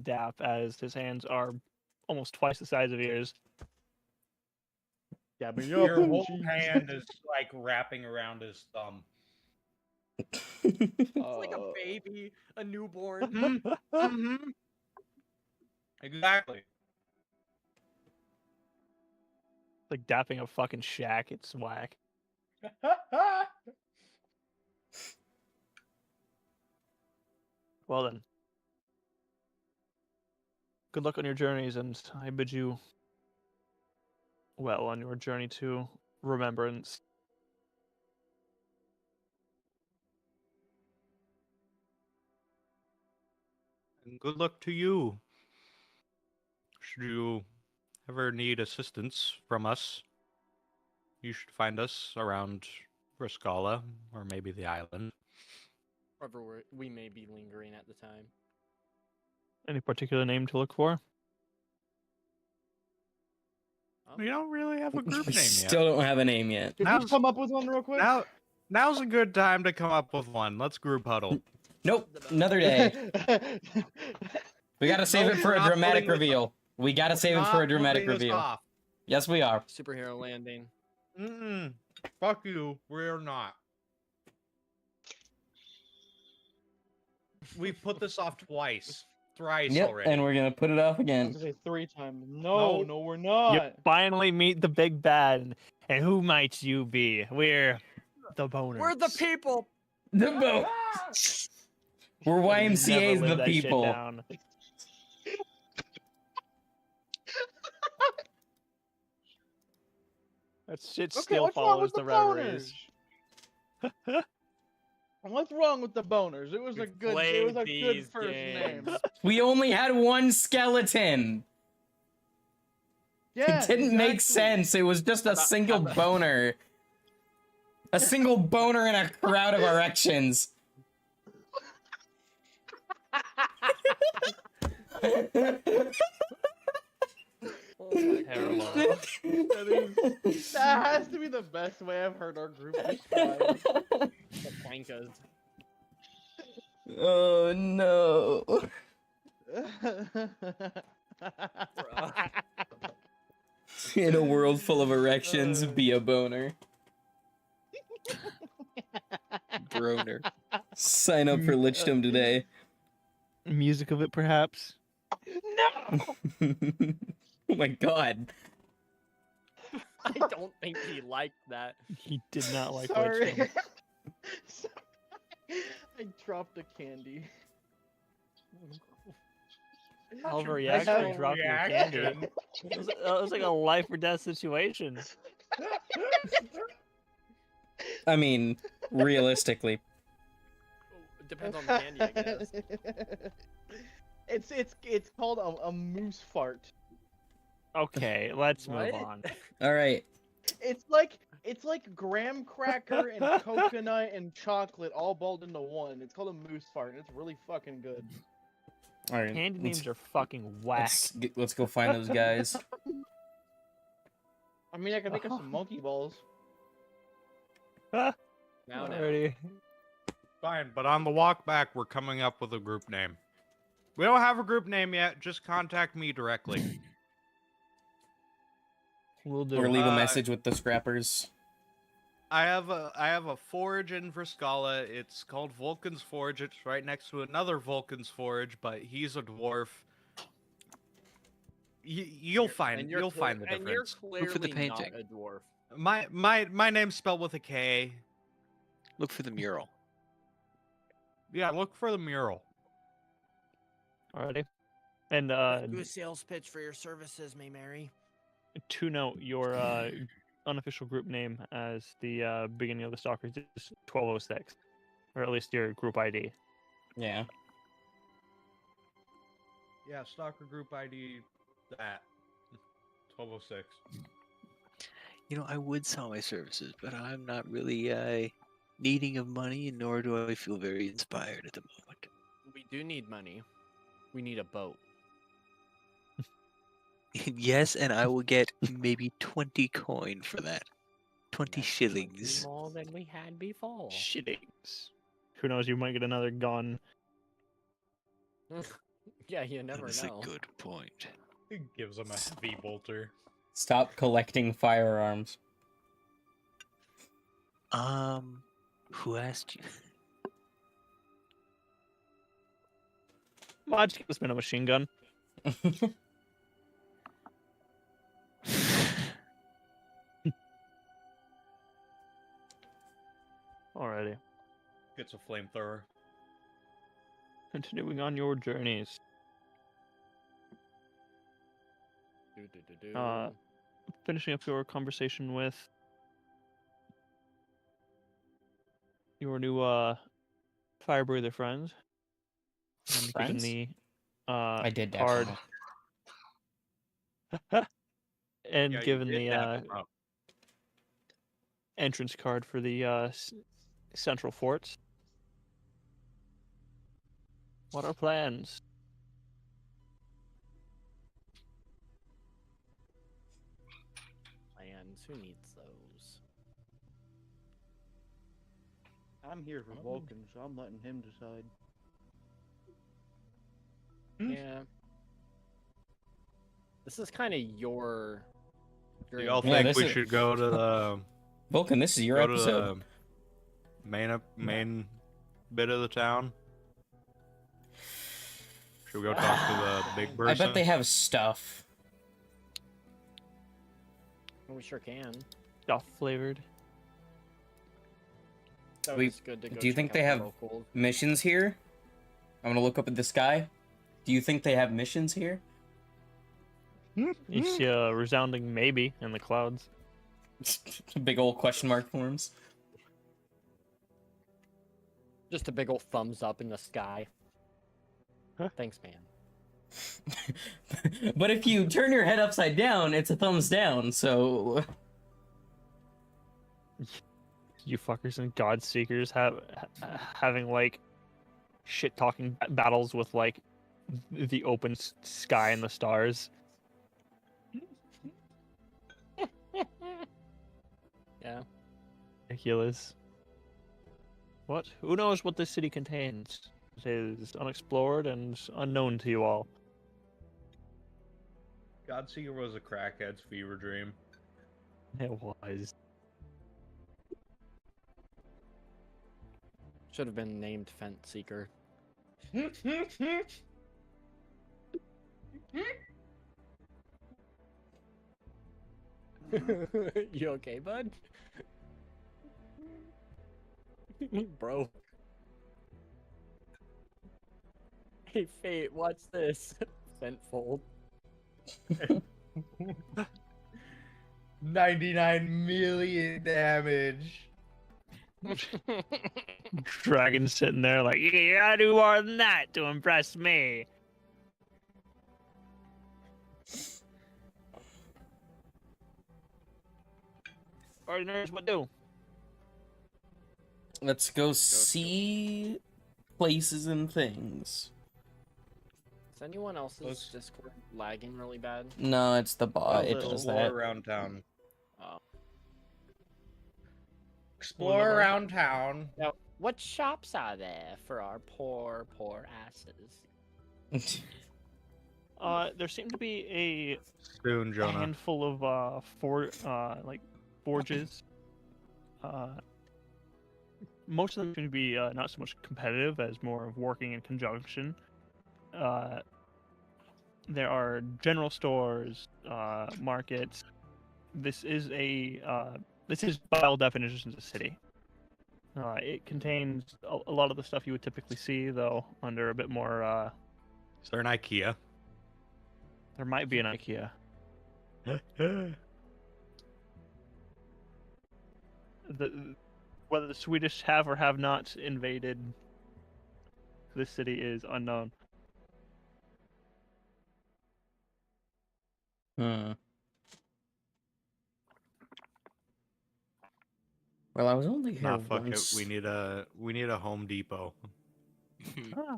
dap, as his hands are almost twice the size of yours. Yeah, but Your whole hand is like wrapping around his thumb. It's like a baby, a newborn. Exactly. Like dapping a fucking shack. It's whack. Well then. Good luck on your journeys, and I bid you well on your journey to remembrance. And good luck to you. Should you ever need assistance from us, you should find us around Rascala or maybe the island. Wherever we may be lingering at the time. Any particular name to look for? We don't really have a group We name still don't have a name yet. Can we come up with one real quick? Now's a good time to come up with one. Let's group huddle. Nope, another day. We gotta save it for a Not dramatic putting this reveal. We gotta save it for a Not dramatic putting this reveal. off. Yes, we are. Superhero landing. Fuck you. We're not. We put this off thrice Yep, already. and we're gonna put it off I again. was gonna say 3 times. No, we're not. You finally meet the big bad, and who might you be? We're the boners. We're the people. The boat. We're YMCA's Never live the that shit people. down. That shit Okay, still what's wrong follows with the the red boners? rays. What's wrong with the boners? It was a We've good. It played was a good these first games. name. We only had one skeleton. Yeah, It didn't make exactly. sense. It was just a single boner. A single boner in a crowd of erections. Terrible. That has to be the best way I've heard our group described. The plankas. Oh no. In a world full of erections, be a boner. Broner. Sign up for Lichdom today. Music of it, perhaps. Oh my god. I don't think he liked that. He did not like Sorry. Lichdom. Sorry. I dropped a candy. Hell of a I reaction have to a dropping your candy. It was like a life or death situation. I mean, realistically. It depends on the candy, I guess. It's called a moose fart. Okay, let's move What? on. Alright. It's like graham cracker and coconut and chocolate all balled into one. It's called a moose fart. And it's really fucking good. Alright. Candy names are fucking whack. Let's go find those guys. I mean, I can make us some monkey balls. Now. Alrighty. Fine, but on the walk back, we're coming up with a group name. We don't have a group name yet. Just contact me directly. We'll do. Or leave a Uh, message with the scrappers. I have a forge in Vrskala. It's called Vulkan's Forge. It's right next to another Vulkan's Forge, but he's a dwarf. You'll find you're the And you're difference. clearly for the not painting. a dwarf. My name's spelled with a K. Look for the mural. Yeah, look for the mural. Alrighty. And Do a sales pitch for your services, May Mary. to note, your unofficial group name as the beginning of the Stalkers is 1206, or at least your group ID. Yeah. Yeah, Stalker Group ID that 1206. You know, I would sell my services, but I'm not really needing of money, nor do I feel very inspired at the moment. We do need money. We need a boat. Yes, and I will get maybe 20 coin for that. 20 That's shillings. more than we had before. Shillings. Who knows? You might get another gun. Yeah, you never That's know. a good point. It gives him a heavy bolter. Stop collecting firearms. Who asked you? I'll just give this man a machine gun. Alrighty. Gets a flamethrower. Continuing on your journeys. Finishing up your conversation with your new fire breather friends. And given Friends? the I did card definitely. and Yeah, you given did the dap him up. entrance card for the central forts. What are plans? Plans? Who needs those? I'm here for Vulcan, so I'm letting him decide. Yeah. This is kind of your. Do y'all Yeah, think this we is- should go to the Vulcan, this is your go episode. to the main bit of the town? Should we go talk to the big person? I bet they have stuff. We sure can. Stuff flavored. So We- it's good to go do you check think out they the have locals. missions here? I'm gonna look up at the sky. Do you think they have missions here? You see a resounding maybe in the clouds. Big old question mark forms. Just a big old thumbs up in the sky. Huh? Thanks, man. But if you turn your head upside down, it's a thumbs down, so... You fuckers and God Seekers having like shit talking battles with like the open sky and the stars. Yeah. Ridiculous. What? Who knows what this city contains? It is unexplored and unknown to you all. Godseeker was a crackhead's fever dream. It was. Should have been named Fence Seeker. You okay, bud? Bro. Hey, Fate, watch this. Fentfold. 99 million damage. Dragon sitting there like, you gotta do more than that to impress me. Ordiners, what do? Let's go see places and things. Is anyone else's Let's- Discord lagging really bad? No, it's the bot. It does Explore that. around town. Oh. Explore around town. Now, what shops are there for our poor, poor asses? There seem to be Soon, a Jonah. handful of forges. Most of them seem to be not so much competitive as more of working in conjunction. there are general stores, markets. This is by all definitions a city. It contains a lot of the stuff you would typically see, though under a bit more. Is there an IKEA? There might be an IKEA. Whether the Swedish have or have not invaded this city is unknown. Hmm. Well, I was only here Nah, fuck once. it. We need a Home Depot.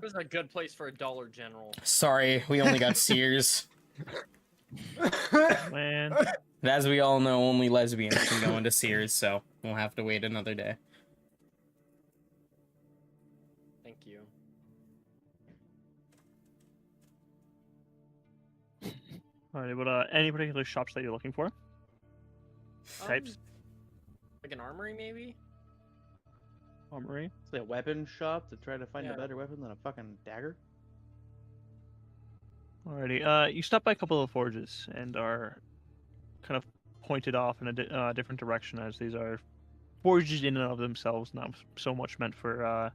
This is a good place for a Dollar General. Sorry, we only got Sears. Man, As we all know, only lesbians can go into Sears, so we'll have to wait another day. Thank you. alright, but any particular shops that you're looking for? Types? Like an armory, maybe? Armory? It's a weapon shop to try to find Yeah. a better weapon than a fucking dagger. Alrighty, you stop by a couple of forges and are kind of pointed off in a different direction, as these are forges in and of themselves, not so much meant for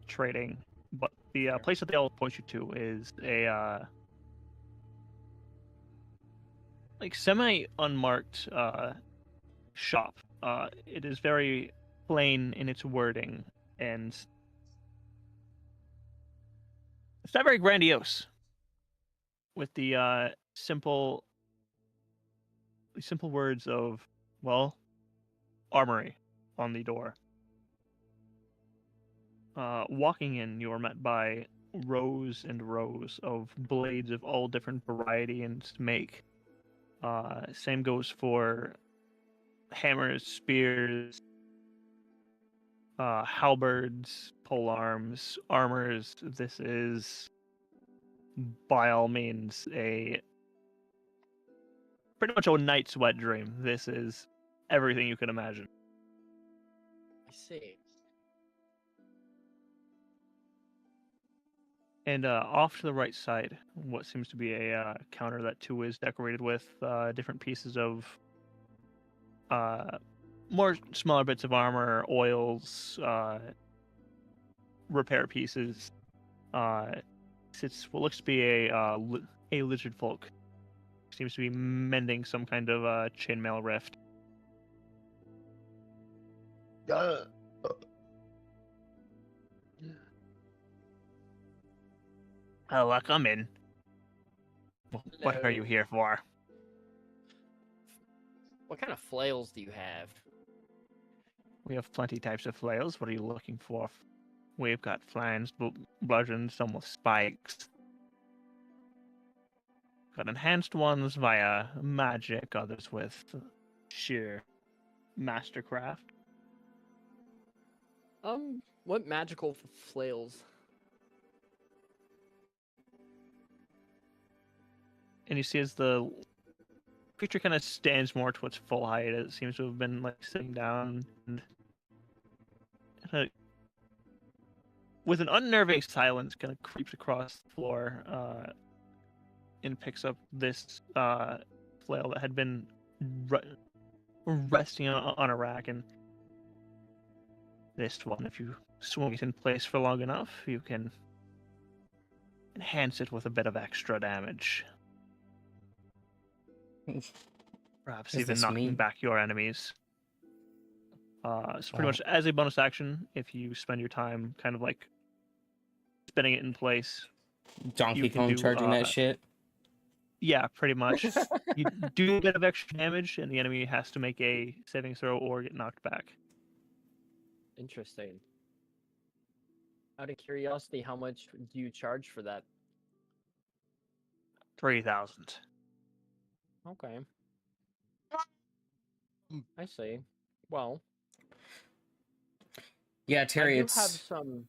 trading. But the place that they all point you to is a like semi-unmarked shop. It is very plain in its wording, and it's not very grandiose. With the simple words of, well, armory on the door. Walking in, you are met by rows and rows of blades of all different variety and make. Same goes for hammers, spears, halberds, polearms, armors. This is, by all means, pretty much a night's wet dream. This is everything you can imagine. I see. And off to the right side, what seems to be a counter that too is decorated with different pieces of more smaller bits of armor, oils, repair pieces. Sits what looks to be a lizard folk. Seems to be mending some kind of chainmail rift. Oh, come in. What are you here for? What kind of flails do you have? We have plenty types of flails. What are you looking for? We've got flans, bludgeons, some with spikes. Got enhanced ones via magic, others with sheer mastercraft. What magical flails? And you see as the creature kind of stands more to its full height, it seems to have been like sitting down and with an unnerving silence kind of creeps across the floor and picks up this flail that had been resting on a rack. And this one, if you swing it in place for long enough, you can enhance it with a bit of extra damage. Perhaps even knocking back your enemies. So pretty much as a bonus action, if you spend your time kind of like spinning it in place. Donkey Kong charging that shit. Yeah, pretty much. You do a bit of extra damage, and the enemy has to make a saving throw or get knocked back. Interesting. Out of curiosity, how much do you charge for that? 3,000. Okay. I see. Well. Yeah, Terry, I do it's have some.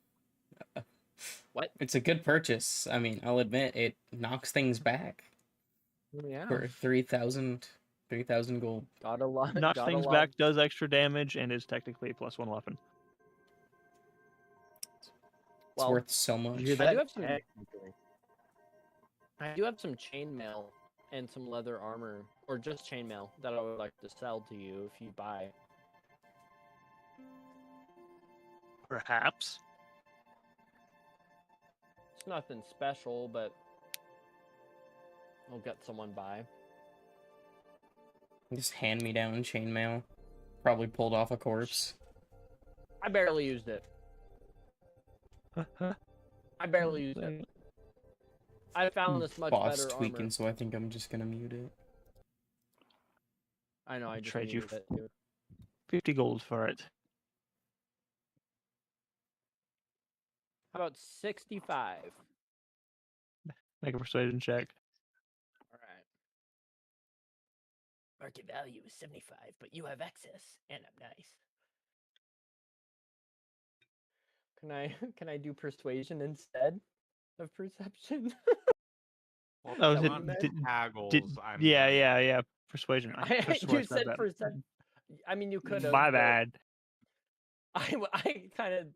What? It's a good purchase. I mean, I'll admit it knocks things back. Yeah. For 3,000 gold. Knocks things back, does extra damage, and is technically a +1 weapon. It's worth so much. You hear I that? do have some. I do have some chainmail and some leather armor, or just chainmail that I would like to sell to you if you buy. Perhaps. It's nothing special, but I'll get someone by. Just hand me down chainmail. Probably pulled off a corpse. I barely used it. I barely used it. I found this much Boss better tweaking, armor. so I think I'm just gonna mute it. I know, I just Trade you muted it too. 50 gold for it. How about 65? Make a persuasion check. Alright. Market value is 75, but you have excess, and I'm nice. Can I do persuasion instead of perception? Well, Oh, if is it- someone did- haggles, I'm Yeah, gonna- yeah. Persuasion. You said perception. I mean, you could have. My bad. I kind of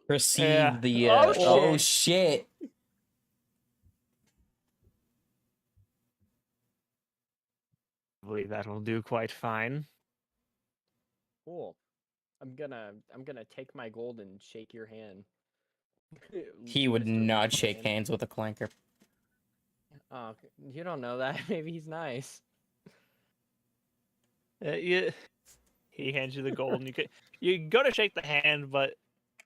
Perceive Yeah. the. Oh, Oh shit! I believe that'll do quite fine. cool. I'm gonna take my gold and shake your hand. He would Mr. not shake Vulcan. hands with a clanker. Oh, you don't know that. Maybe he's nice. Yeah. He hands you the gold, and you go to shake the hand, but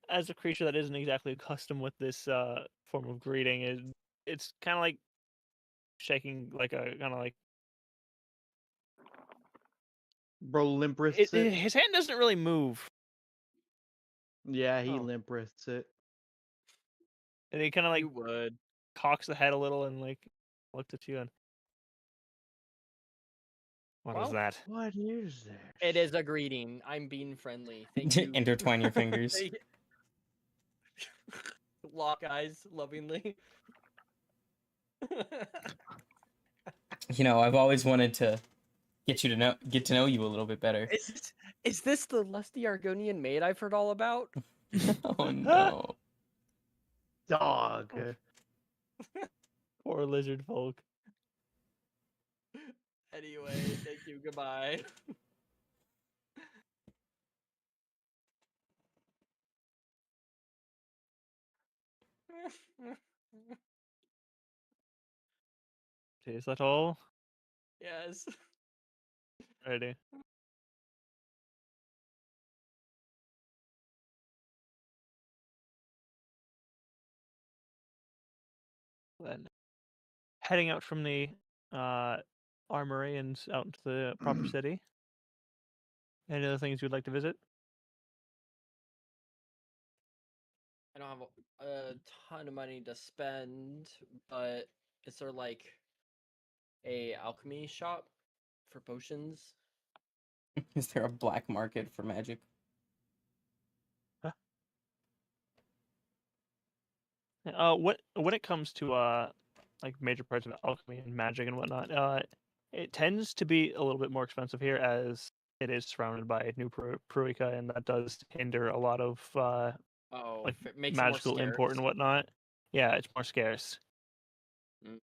as a creature that isn't exactly accustomed with this form of greeting, it's kind of like shaking like a kind of like Bro limp wrists it. his hand doesn't really move, Yeah, he Oh. limp wrists it. and he kind of like You would. cocks the head a little and like looked at you and what is Well, that? What is this? It is a greeting. I'm being friendly. Thank you. Intertwine your fingers. Lock eyes lovingly. You know, I've always wanted to get to know you a little bit better. Is this the lusty Argonian maid I've heard all about? Oh no. Dog. Poor lizard folk. Anyway, thank you. Goodbye. Is that all? Yes. Ready. Then heading out from the armory and out into the proper city. Any other things you'd like to visit? I don't have a ton of money to spend, but is there like a alchemy shop for potions? Is there a black market for magic? When it comes to like major parts of alchemy and magic and whatnot, it tends to be a little bit more expensive here as it is surrounded by New Pruica, and that does hinder a lot of Oh, like it makes it more magical import and scarce. whatnot. Yeah, it's more scarce. Mm.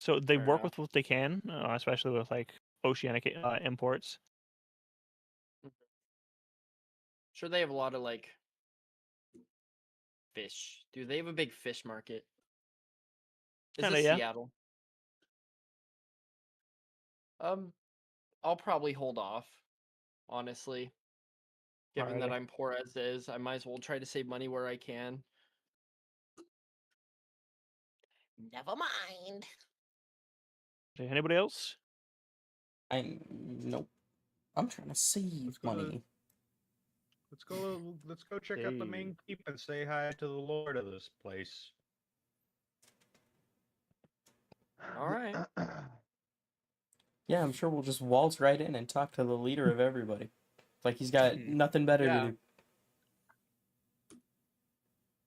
So they Fair work enough. with what they can, especially with like oceanic imports. Sure, they have a lot of like fish. Do they have a big fish market? Is Kinda, this yeah. Seattle? I'll probably hold off, honestly. Given that Alrighty. I'm poor as is, I might as well try to save money where I can. Never mind. Okay, anybody else? Nope. I'm trying to save go to- money. Let's go check out the main keep and say hi to the lord of this place. All right. Yeah, I'm sure we'll just waltz right in and talk to the leader of everybody. Like he's got nothing better Yeah. to do.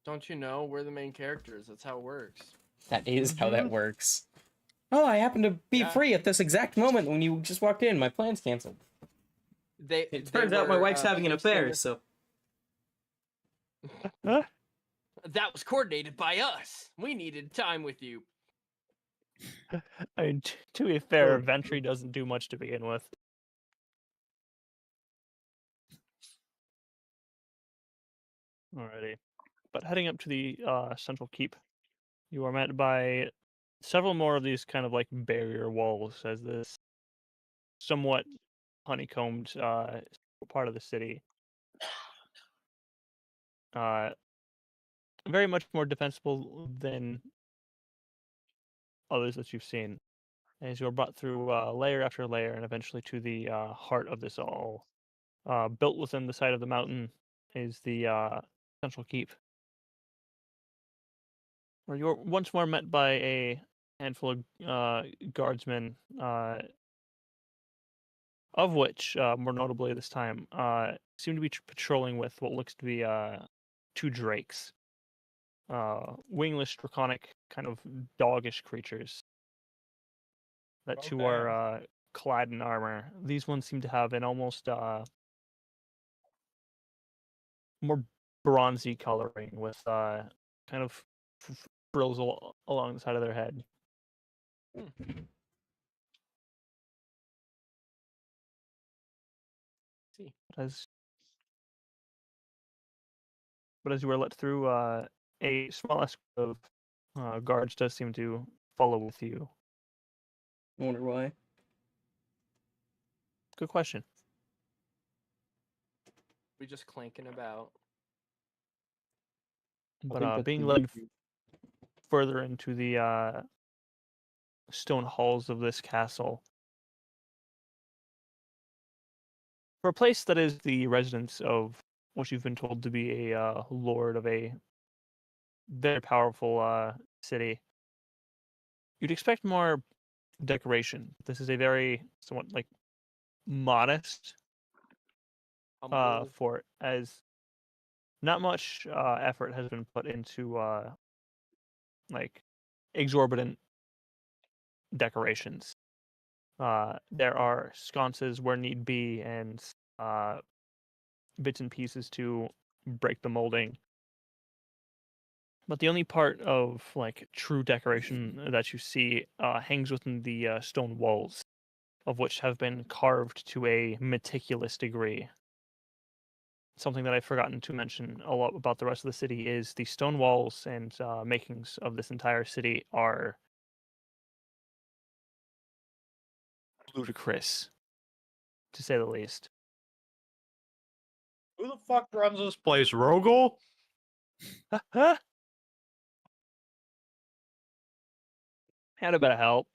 Don't you know we're the main characters? That's how it works. That is how that works. Oh, I happen to be Yeah. free at this exact moment when you just walked in. My plan's canceled. It turns out my wife's having an affair, so... Huh? That was coordinated by us. We needed time with you. I mean, to be fair, Ventry doesn't do much to begin with. Alrighty. But heading up to the central keep, you are met by several more of these kind of like barrier walls as this somewhat honeycombed part of the city. Very much more defensible than others that you've seen, as you're brought through layer after layer and eventually to the heart of this all. Built within the side of the mountain is the central keep, where you're once more met by a handful of guardsmen, of which, more notably this time, seem to be patrolling with what looks to be 2 drakes. Wingless, draconic, kind of doggish creatures. That too are clad in armor. These ones seem to have an almost more bronzy coloring with kind of frills along the side of their head. See. But as you are let through, a small escort of guards does seem to follow with you. I wonder why. Good question. We just clanking about. But being led further into the stone halls of this castle, for a place that is the residence of what you've been told to be a lord of a very powerful city, you'd expect more decoration. This is a very somewhat like modest Humble. fort, as not much effort has been put into like exorbitant decorations. There are sconces where need be and bits and pieces to break the molding. But the only part of like true decoration that you see hangs within the stone walls, of which have been carved to a meticulous degree. Something that I've forgotten to mention a lot about the rest of the city is the stone walls and makings of this entire city are ludicrous, to say the least. Who the fuck runs this place, Rogel? Had a bit of help.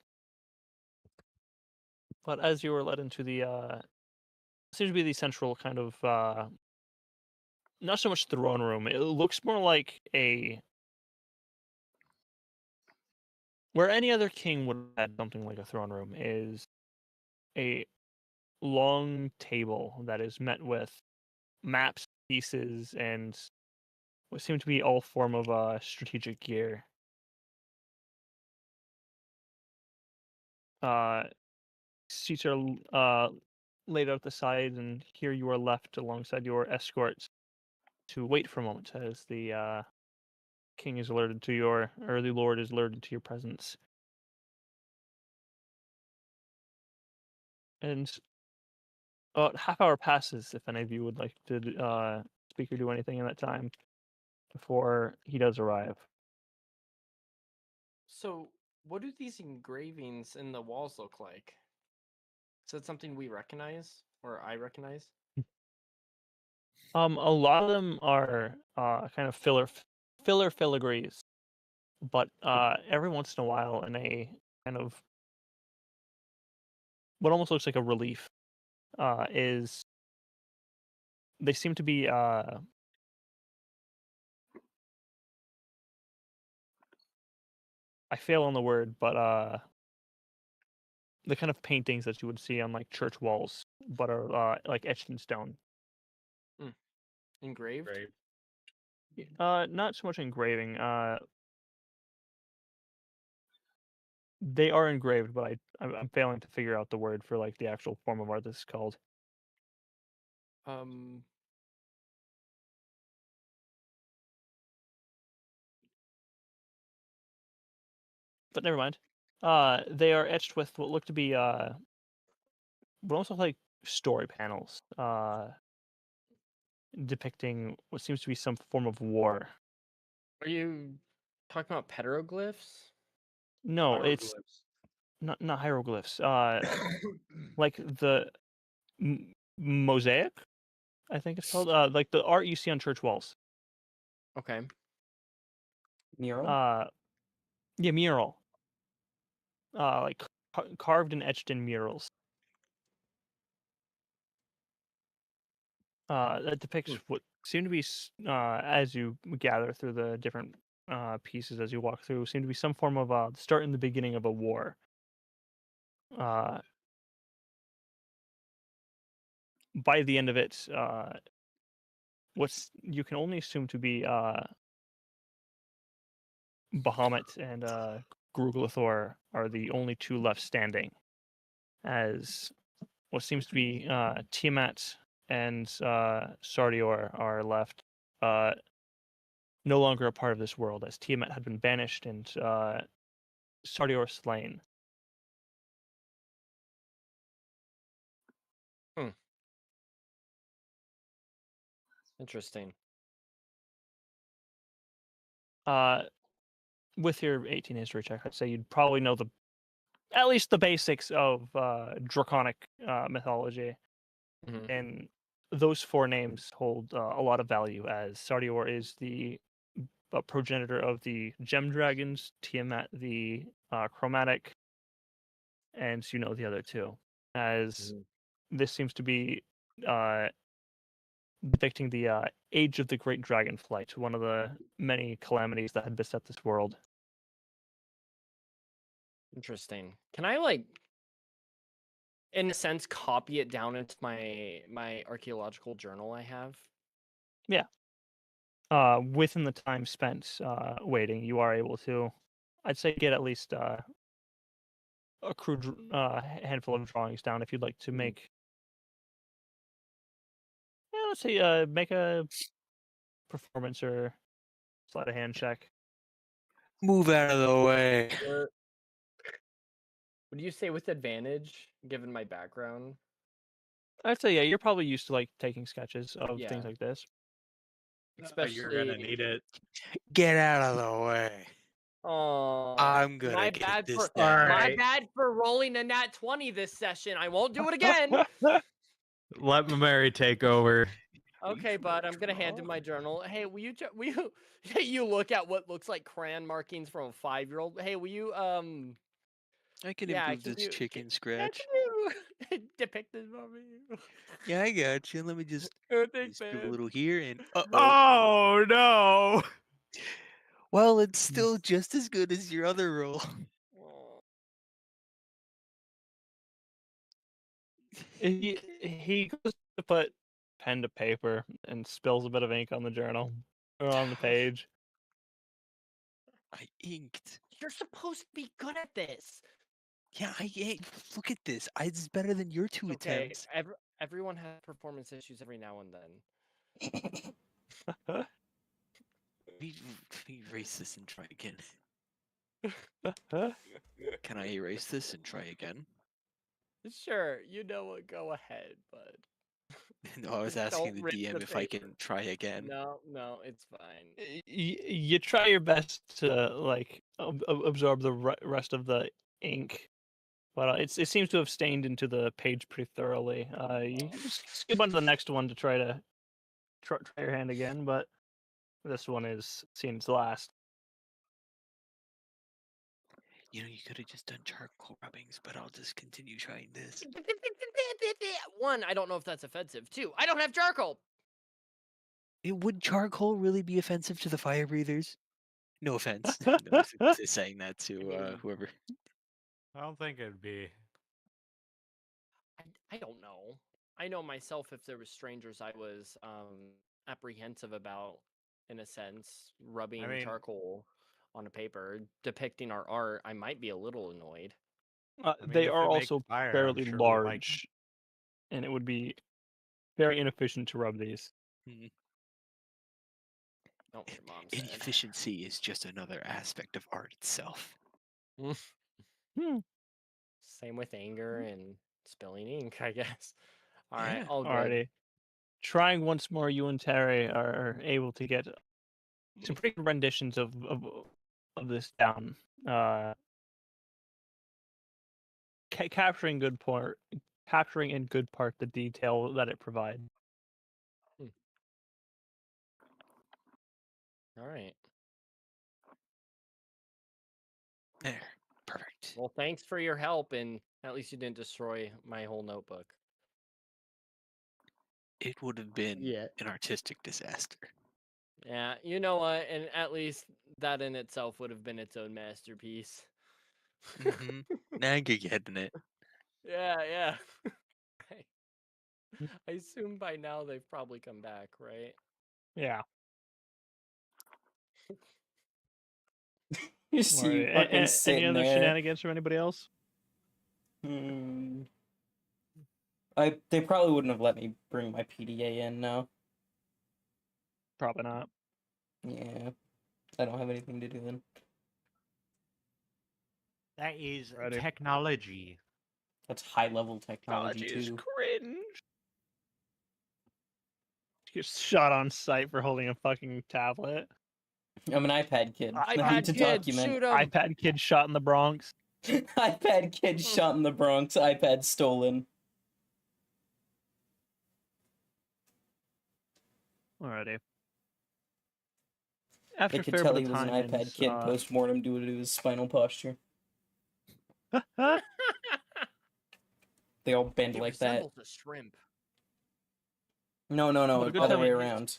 But as you were led into the seems to be the central kind of not so much throne room. It looks more like a where any other king would have had something like a throne room is a long table that is met with maps, pieces, and what seem to be all form of strategic gear. Seats are laid out the side, and here you are left alongside your escorts to wait for a moment as the king is alerted to your, or the lord is alerted to your presence. And about half hour passes if any of you would like to speak or do anything in that time before he does arrive. So, what do these engravings in the walls look like? Is that something we recognize or I recognize? A lot of them are kind of filler filigrees, but every once in a while, in a kind of what almost looks like a relief, is they seem to be I fail on the word, but the kind of paintings that you would see on like church walls, but are like etched in stone. Engraved? Not so much engraving. They are engraved, but I'm failing to figure out the word for like the actual form of art this is called. but never mind. They are etched with what look to be but also like story panels, depicting what seems to be some form of war. Are you talking about petroglyphs? No, it's Hieroglyphs. not hieroglyphs. Like the mosaic, I think it's called. Like the art you see on church walls. Okay. Mural. Yeah, mural. Like carved and etched in murals. That depicts what seem to be, as you gather through the different pieces as you walk through, seem to be some form of the start and the beginning of a war. By the end of it, what's you can only assume to be Bahamut and Gruglathor are the only two left standing, as what seems to be Tiamat and Sardior are left, no longer a part of this world, as Tiamat had been banished and Sardior slain. Interesting. With your 18 history check, I'd say you'd probably know at least the basics of draconic mythology. Mhm. And those four names hold a lot of value, as Sardior is the progenitor of the gem dragons, Tiamat the chromatic, and you know the other two, as this seems to be depicting the age of the great dragonflight, one of the many calamities that had beset this world. Interesting. Can I like, in a sense, copy it down into my archaeological journal I have? Within the time spent waiting, you are able to, I'd say, get at least a crude handful of drawings down if you'd like to make. Yeah, let's say make a performance or sleight of hand check. Move out of the way. Or would you say with advantage, given my background? I'd say, yeah, you're probably used to like taking sketches of Yeah. things like this. You're Especially. gonna need it. Get out of the way. Oh, I'm gonna my get bad this for down. my Alright. bad for rolling a nat 20 this session. I won't do it again. Let Mary take over. Okay, bud, I'm gonna hand him my journal. Hey, will you you look at what looks like crayon markings from a 5-year-old? Hey, will you I can yeah, improve can this you chicken can scratch. you depict this for me? Yeah, I got you. Let me just Thanks, do a man. little here and Oh no! well, it's still just as good as your other roll. Aw. He goes to put pen to paper and spills a bit of ink on the journal or on the page. I inked. You're supposed to be good at this. Yeah, look at this. It's better than your two Okay, attempts. everyone has performance issues every now and then. Let me erase this and try again. Can I erase this and try again? Sure, you know what, go ahead, but No, I was just asking don't the rip DM the if I paper. can try again. No, it's fine. You try your best to like absorb the rest of the ink, but it seems to have stained into the page pretty thoroughly. You skip on to the next one to try your hand again, but this one is seen its last. You know, you could have just done charcoal rubbings, but I'll just continue trying this. One, I don't know if that's offensive. Two, I don't have charcoal. Would charcoal really be offensive to the fire breathers? No offense. No, to saying that to whoever. I don't think it'd be. I don't know. I know myself, if there was strangers I was apprehensive about, in a sense, rubbing mean- charcoal on a paper depicting our art, I might be a little annoyed. mean, They if are it makes also fire, I'm fairly sure we like large, and it would be very inefficient to rub these. Oh, your mom said. Inefficiency is just another aspect of art itself. Same with anger and spilling ink, I guess. All right, Yeah. all good. Alrighty. Trying once more, you and Terry are able to get some pretty good renditions of this down. Capturing in good part the detail that it provides. All right. There. Perfect. Well, thanks for your help, and at least you didn't destroy my whole notebook. It would have been Yeah. an artistic disaster. Yeah, you know what? And at least that in itself would have been its own masterpiece. Mm-hmm. Now you're getting it. Yeah. I assume by now they've probably come back, right? Yeah. You see, Alrighty. fucking Any sitting other there. shenanigans from anybody else? They probably wouldn't have let me bring my PDA in now. Probably not. Yeah, I don't have anything to do then. That is Ready. technology. That's high level technology Technology is too. cringe. You're shot on sight for holding a fucking tablet. I'm an iPad kid. I need iPad to kid, document. shoot him! iPad kid shot in the Bronx. iPad kid shot in the Bronx. iPad stolen. Alrighty. I After a could fair tell bit he of was an time iPad kid post-mortem due to his spinal posture. They all bend He like that. resembles a shrimp. No, But a good other time way it- around.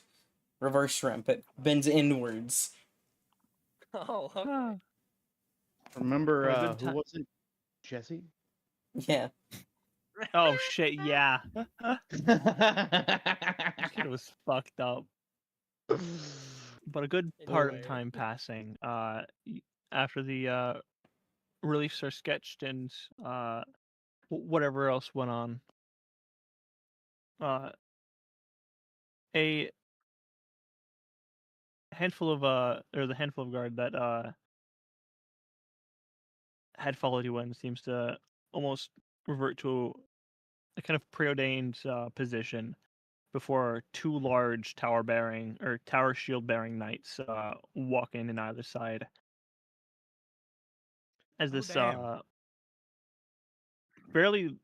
Reverse shrimp. It bends inwards. Oh, okay. Remember, What a good who ti- was it? Jesse? Yeah. Oh shit, yeah. This kid was fucked up. But a good part of Anyway. time passing, after the reliefs are sketched and whatever else went on, a handful of or the handful of guard that had followed you in seems to almost revert to a kind of preordained position before two large tower shield bearing knights walk in either side. As this damn. fairly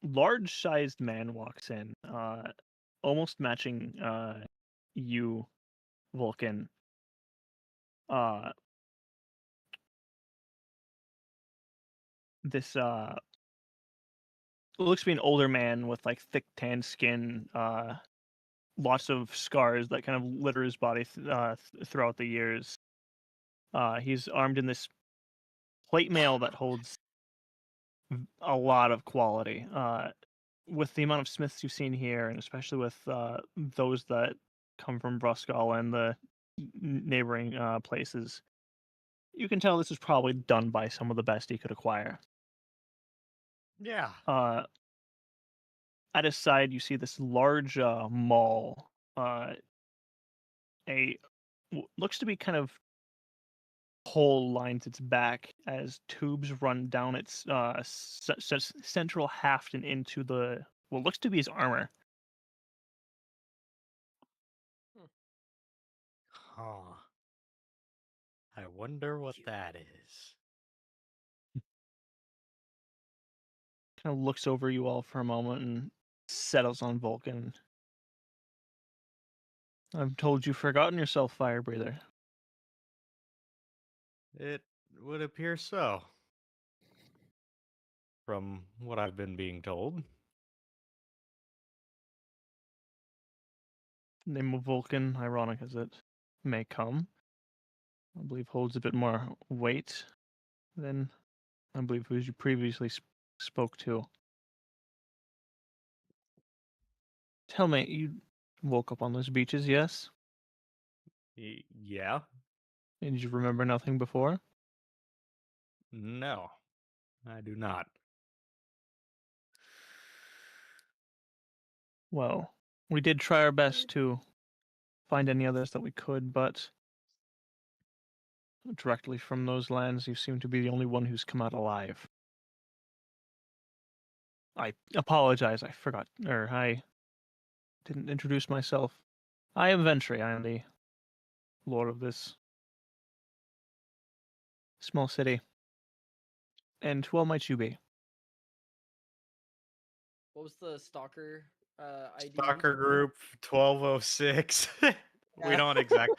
large sized man walks in, almost matching you, Vulcan. This looks to be an older man with like thick tan skin, lots of scars that kind of litter his body throughout the years. He's armed in this plate mail that holds a lot of quality. With the amount of smiths you've seen here, and especially with those that come from Bruskall and the neighboring places, you can tell this is probably done by some of the best he could acquire. Yeah. At his side, you see this large maul. Looks to be kind of hole lines its back as tubes run down its central haft and into the what looks to be his armor. Huh. I wonder what that is. Kind of looks over you all for a moment and settles on Vulcan. I've told you forgotten yourself, fire breather. It would appear so. From what I've been being told. The name of Vulcan, ironic as it may come, I believe holds a bit more weight than I believe who you previously spoke to. Tell me, you woke up on those beaches, yes? Yeah? And did you remember nothing before? No, I do not. Well, we did try our best to find any others that we could, but directly from those lands, you seem to be the only one who's come out alive. I apologize, I forgot, or I didn't introduce myself. I am Ventry, I am the lord of this small city. And who might you be? What was the stalker ID? Stalker group 1206. we Yeah. don't exact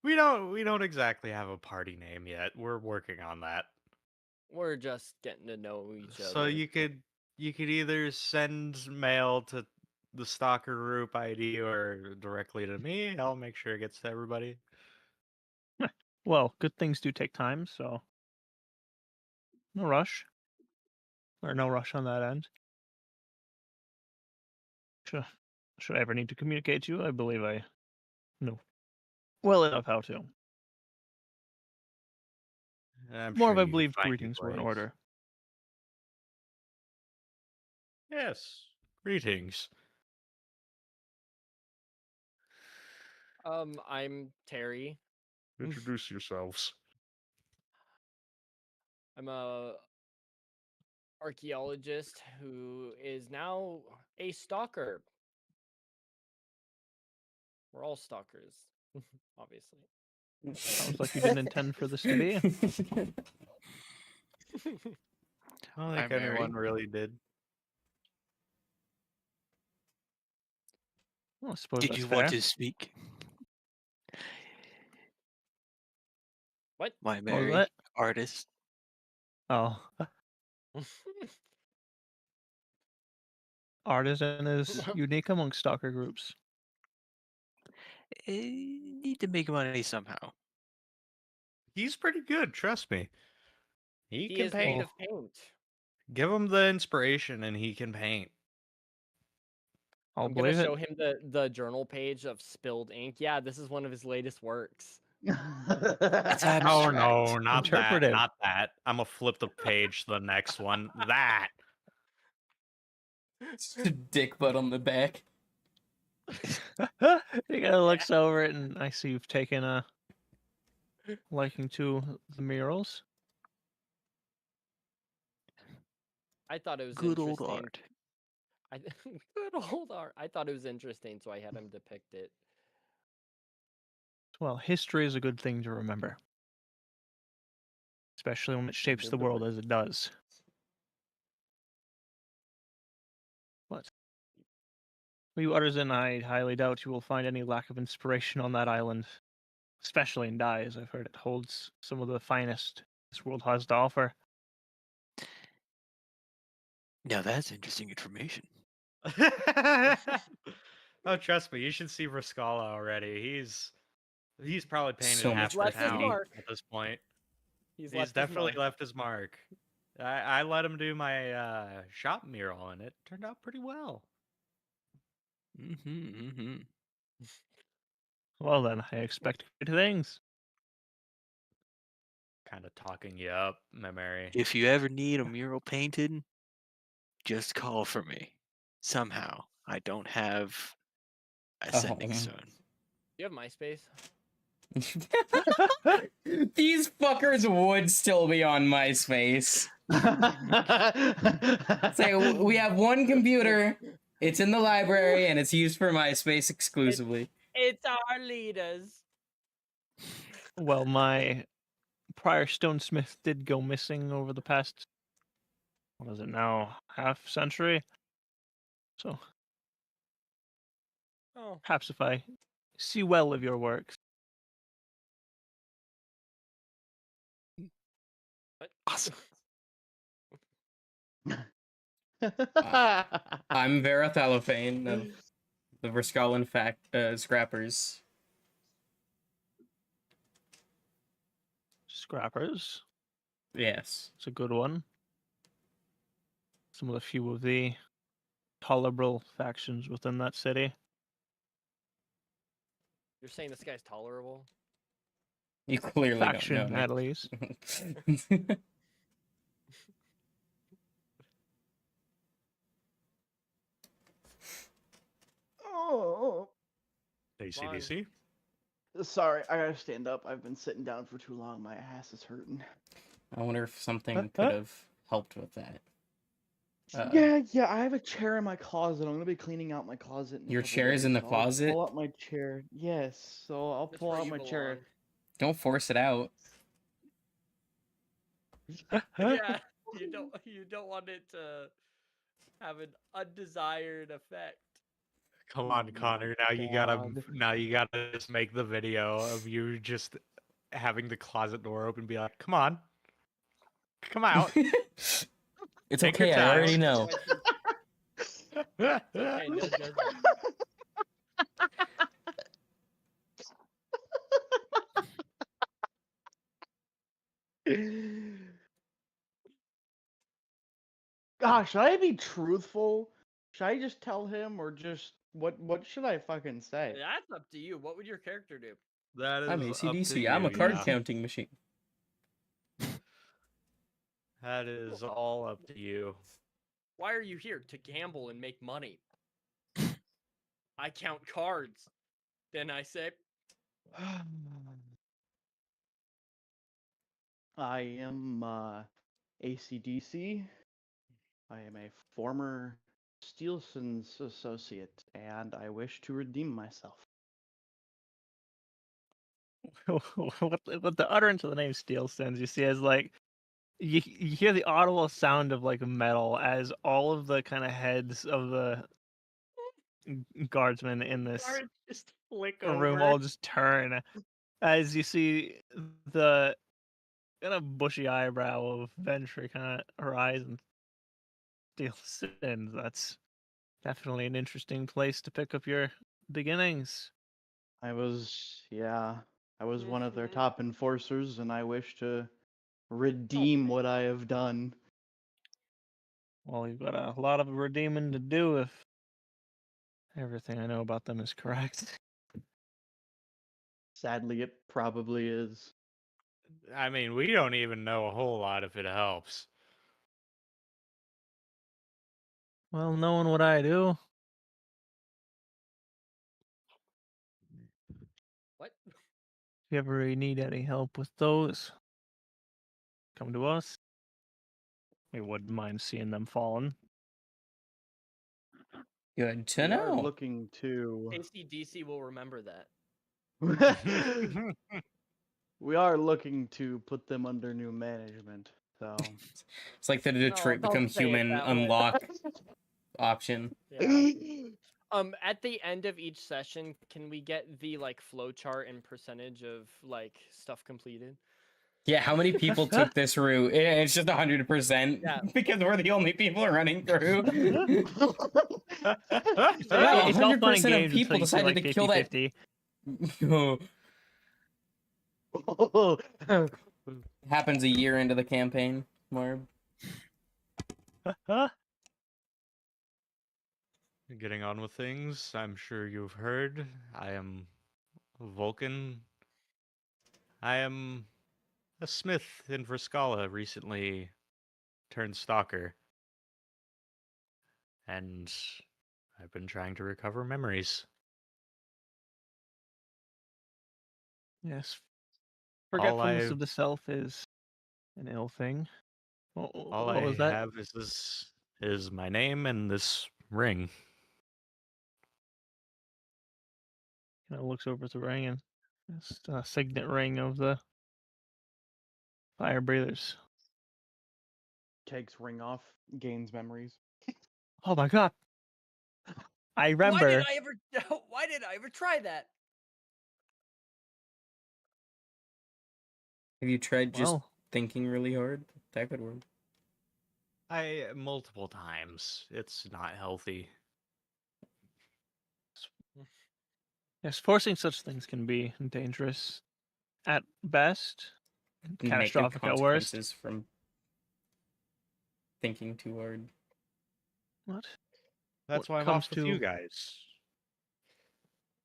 we don't exactly have a party name yet. We're working on that. We're just getting to know each other. So you could either send mail to the stalker group ID or directly to me. I'll make sure it gets to everybody. Well, good things do take time, so no rush. Or no rush on that end. Should I ever need to communicate to you, I believe I know well enough how to. I'm More sure of I you can believe find greetings good were in ways. order. Yes. Greetings. I'm Terry. Introduce yourselves. I'm a archaeologist who is now a stalker. We're all stalkers, obviously. Sounds like you didn't intend for this to be. I don't think I'm Mary. anyone really did. Well, I suppose Did that's you fair. want to speak? What? My What was Mary, that? artist. Oh. Artisan is unique among stalker groups. Need to make money somehow. He's pretty good, trust me. He He can is paint. made of paint. Give him the inspiration and he can paint. I'll I'm gonna believe show it. him the journal page of spilled ink. Yeah, this is one of his latest works. It's No, abstract. no, not that. Interpretive. Not that. I'm gonna flip the page to the next one. That. Just a dick butt on the back. He kind of looks over it, and I see you've taken a liking to the murals. I thought it was Good old interesting. art. Good old art. I thought it was interesting, so I had him depict it. Well, history is a good thing to remember, especially when it shapes the world as it does. What? For you artisan, I highly doubt you will find any lack of inspiration on that island, especially in dyes. I've heard it holds some of the finest this world has to offer. Now that's interesting information. Oh, trust me, you should see Rascala already. He's probably painted So half much the left his town mark. at this point. He's He's definitely left his mark. I let him do my shop mural, and it turned out pretty well. Well then, I expect good things. Kind of talking you up, Mary. If you ever need a mural painted, just call for me. Somehow, I don't have a sending stone. Do you have MySpace? These fuckers would still be on MySpace. Say, we have one computer, it's in the library, and it's used for MySpace exclusively. It's our leaders. Well, my prior stonesmith did go missing over the past, what is it now, half century? So, perhaps if I see well of your works. Awesome. I'm Verathalophane of the Verskalan Scrappers. Scrappers. Yes. It's a good one. Some of the few of the tolerable factions within that city. You're saying this guy's tolerable? You clearly Faction, don't know at me. least. Oh. ACDC? Sorry, I gotta stand up. I've been sitting down for too long. My ass is hurting. I wonder if something could have helped with that. Yeah, I have a chair in my closet. I'm gonna be cleaning out my closet in a Your couple chair is in days, the so I'll closet? pull out my chair. Yes, so I'll That's pull where out you my chair. belong. Don't force it out. Yeah, you don't want it to have an undesired effect. Come Oh on, my Connor. God. Now you gotta just make the video of you just having the closet door open. Be like, come on, come out. It's Take your okay, I already time. know. It's okay, no judgment. Gosh, should I be truthful? Should I just tell him, or just what should I fucking say? That's up to you. What would your character do? That I'm is up to ACDC. you. I'm a card Yeah. counting machine. That is all up to you. Why are you here? To gamble and make money. I count cards. Then I say, I am ACDC. I am a former Steelson's associate, and I wish to redeem myself. What the utterance of the name Steel sends you see as like you hear the audible sound of like metal as all of the kind of heads of the guardsmen in this cards just flick room over. all just turn as you see the kind of bushy eyebrow of Ventry kind of arise and Steel sends. That's definitely an interesting place to pick up your beginnings. I was one of their Mhm. top enforcers, and I wish to redeem what I have done. Well, you've got a lot of redeeming to do if everything I know about them is correct. Sadly, it probably is. I mean, we don't even know a whole lot if it helps. Well, knowing what I do, What? if you ever need any help with those, come to us. We wouldn't mind seeing them fallen. Good to We are know. looking to ACDC will remember that. we are looking to put them under new management. So It's like the Detroit don't Become say it Human that way. unlock option. Yeah. At the end of each session, can we get the like flowchart and percentage of like stuff completed? Yeah, how many people took this route? It's just 100% Yeah. because we're the only people running through. Wow, It's all fun and 100% of games people until you see decided like to kill that. 50-50. Happens a year into the campaign, Marb. Getting on with things, I'm sure you've heard. I am Vulcan. I am a smith in Vrskala, recently turned stalker. And I've been trying to recover memories. Yes. All Forgetfulness I of the self is an ill thing. What all I was that? have is my name and this ring. Kind of looks over at the ring and it's a signet ring of the fire breathers. takes ring off, gains memories. Oh my god! I Why remember. did I ever try that? Have you tried just Well, thinking really hard? That could work. Multiple times. It's not healthy. yes, forcing such things can be dangerous at best, Negative catastrophic at worst. consequences from thinking too hard. What? That's What why I'm comes off with to- you guys.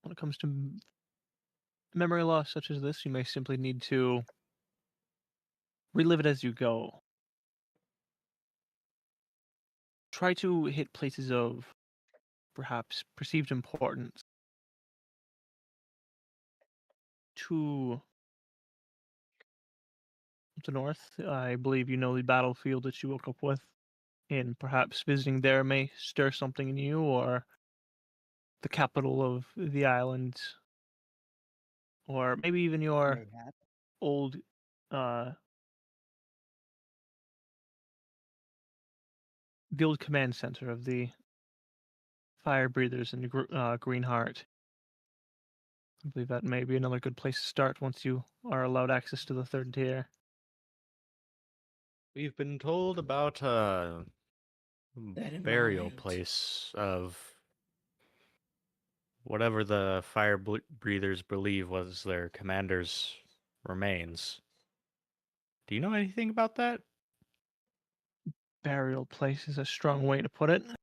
When it comes to memory loss such as this, you may simply need to relive it as you go. Try to hit places of perhaps perceived importance. to the north. I believe you know the battlefield that you woke up with, and perhaps visiting there may stir something in you, or the capital of the island, or maybe even your old the old command center of the fire breathers and Greenheart. I believe that may be another good place to start once you are allowed access to the third tier. We've been told about a That in burial mind. place of whatever the fire breathers believe was their commander's remains. Do you know anything about that? Burial place is a strong way to put it. Yes.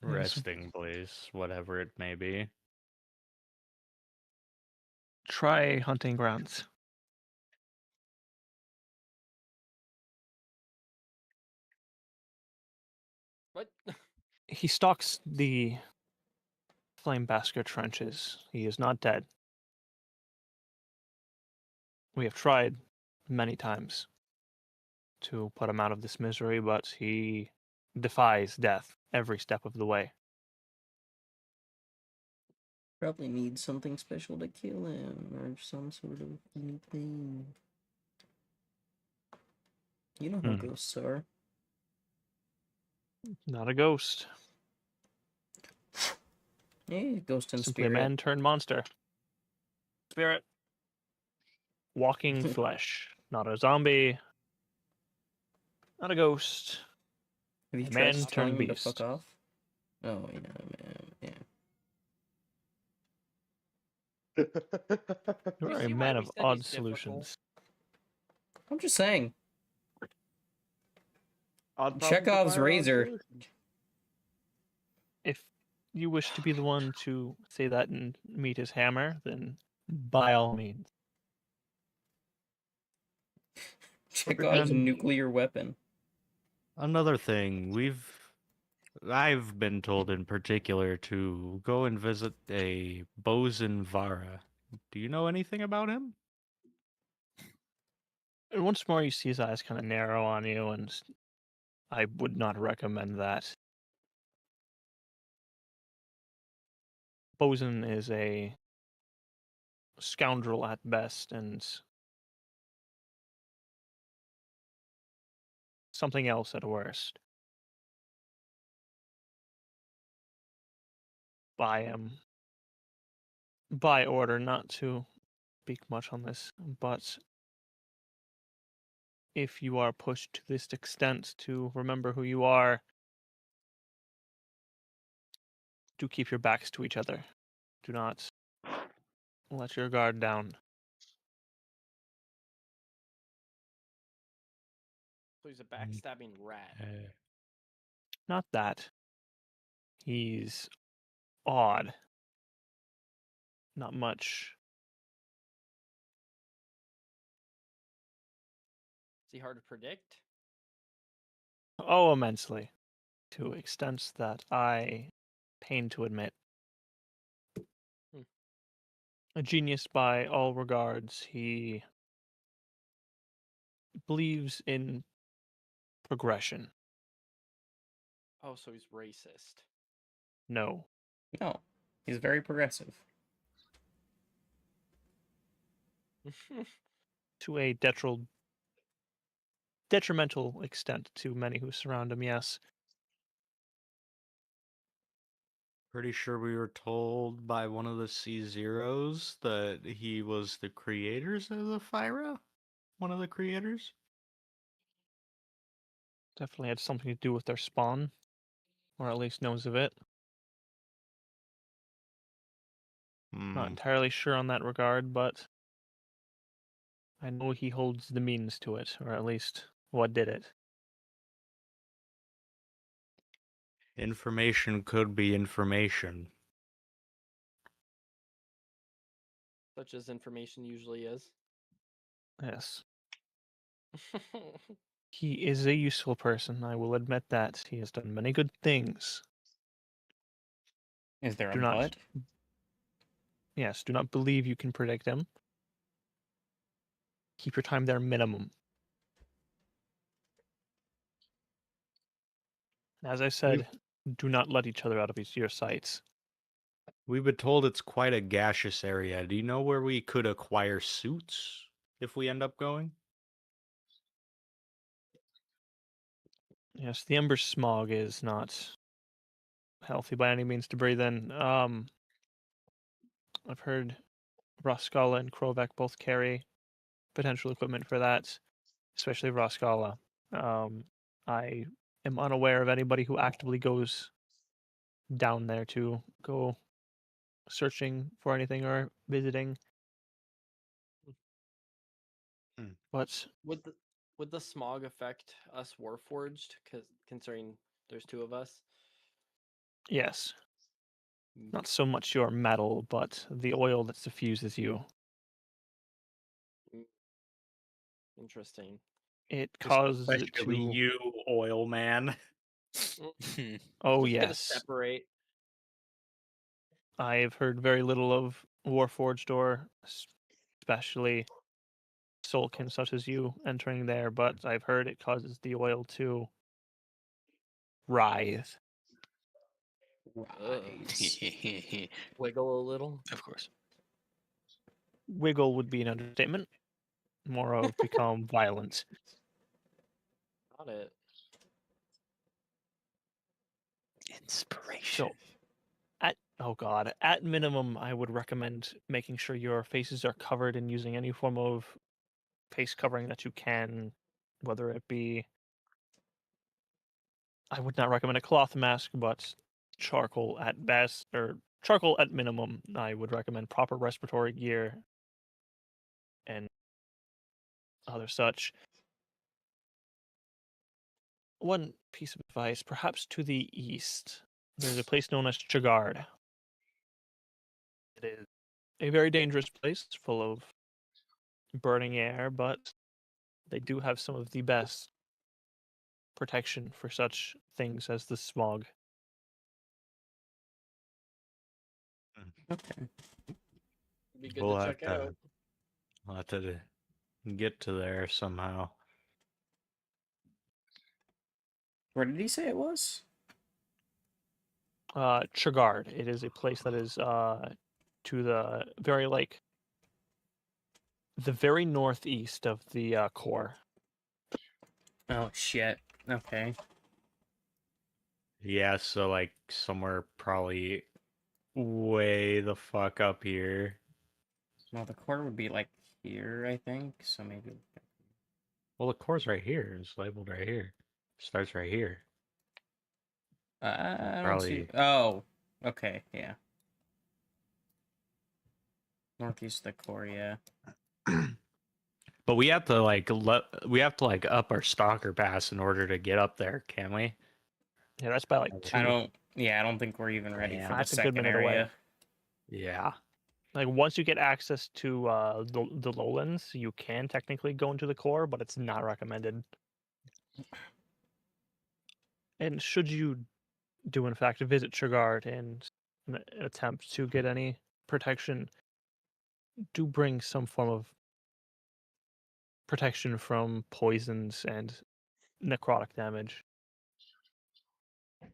Resting place, whatever it may be. Try hunting grounds. What? He stalks the Flame Basker trenches. He is not dead. We have tried many times to put him out of this misery, but he defies death every step of the way. Probably need something special to kill him, or some sort of anything. You know how ghosts are. Not a ghost. Hey, ghost and Simply spirit. a man turned monster. Spirit. Walking flesh. Not a zombie. Not a ghost. Have you A tried man telling turned him to beast. fuck off? Oh, yeah, man, yeah. You You are a see why man we of said odd he's difficult? solutions. I'm just saying. Odd problems Chekhov's require odd razor. solutions. If you wish to be the one to say that and meet his hammer, then by all means. Chekhov's And- nuclear weapon. Another thing, I've been told in particular to go and visit a Bosun Vara. Do you know anything about him? And once more, you see his eyes kind of narrow on you, and I would not recommend that. Bosun is a scoundrel at best, and something else at worst. By order, not to speak much on this, but if you are pushed to this extent to remember who you are, do keep your backs to each other. Do not let your guard down. So he's a backstabbing rat. Not that. He's odd. Not much. Is he hard to predict? Oh, immensely. To extents that I pain to admit. A genius by all regards. He believes in progression. Oh, so he's racist. No. No, he's very progressive. To a detrimental extent to many who surround him, yes. Pretty sure we were told by one of the C-Zeros that he was the creators of the Phyra? One of the creators? Definitely had something to do with their spawn. Or at least knows of it. Not entirely sure on that regard, but I know he holds the means to it, or at least what did it. Information could be information. Such as information usually is. Yes. He is a useful person, I will admit that. He has done many good things. Is there a Do not- butt? Yes, do not believe you can predict him. Keep your time there minimum. As I said, do not let each other out of your sights. We've been told it's quite a gaseous area. Do you know where we could acquire suits if we end up going? Yes, the ember smog is not healthy by any means to breathe in. I've heard Roskala and Krovek both carry potential equipment for that, especially Roskala. I am unaware of anybody who actively goes down there to go searching for anything or visiting. Hmm. But Would the smog affect us Warforged? Because considering there's two of us. yes, Mm. not so much your metal, but the oil that suffuses you. Interesting. It causes it Especially to. you, oil man. Oh Just gonna yes, separate. I've heard very little of Warforged or especially Soulkin such as you entering there, but I've heard it causes the oil to writhe. Wiggle a little. Of course. Wiggle would be an understatement. More of become violent. Got it. Inspiration. So, at minimum, I would recommend making sure your faces are covered and using any form of face covering that you can, whether it be. I would not recommend a cloth mask, but charcoal at best, or charcoal at minimum. I would recommend proper respiratory gear and other such. One piece of advice, perhaps to the east, there's a place known as Chagard. It is a very dangerous place, full of burning air, but they do have some of the best protection for such things as the smog. Okay. Be good We'll to have check out. we'll have to get to there somehow. Where did he say it was? Chagard. It is a place that is to the very the very northeast of the core. Oh shit. Okay. Yeah, so like somewhere probably way the fuck up here. Well, the core would be like here, I think. So maybe. Well, the core's right here. It's labeled right here. Starts right here. I don't see. Probably. Oh. Okay. Yeah. Northeast of the core. Yeah. But we have to like up our stalker pass in order to get up there, can we? Yeah, that's by like I 2. don't. Yeah, I don't think we're even ready Yeah. for the That's a good second minute away. area. Yeah. Like once you get access to the lowlands, you can technically go into the core, but it's not recommended. And should you do in fact visit Chagard and attempt to get any protection, do bring some form of protection from poisons and necrotic damage.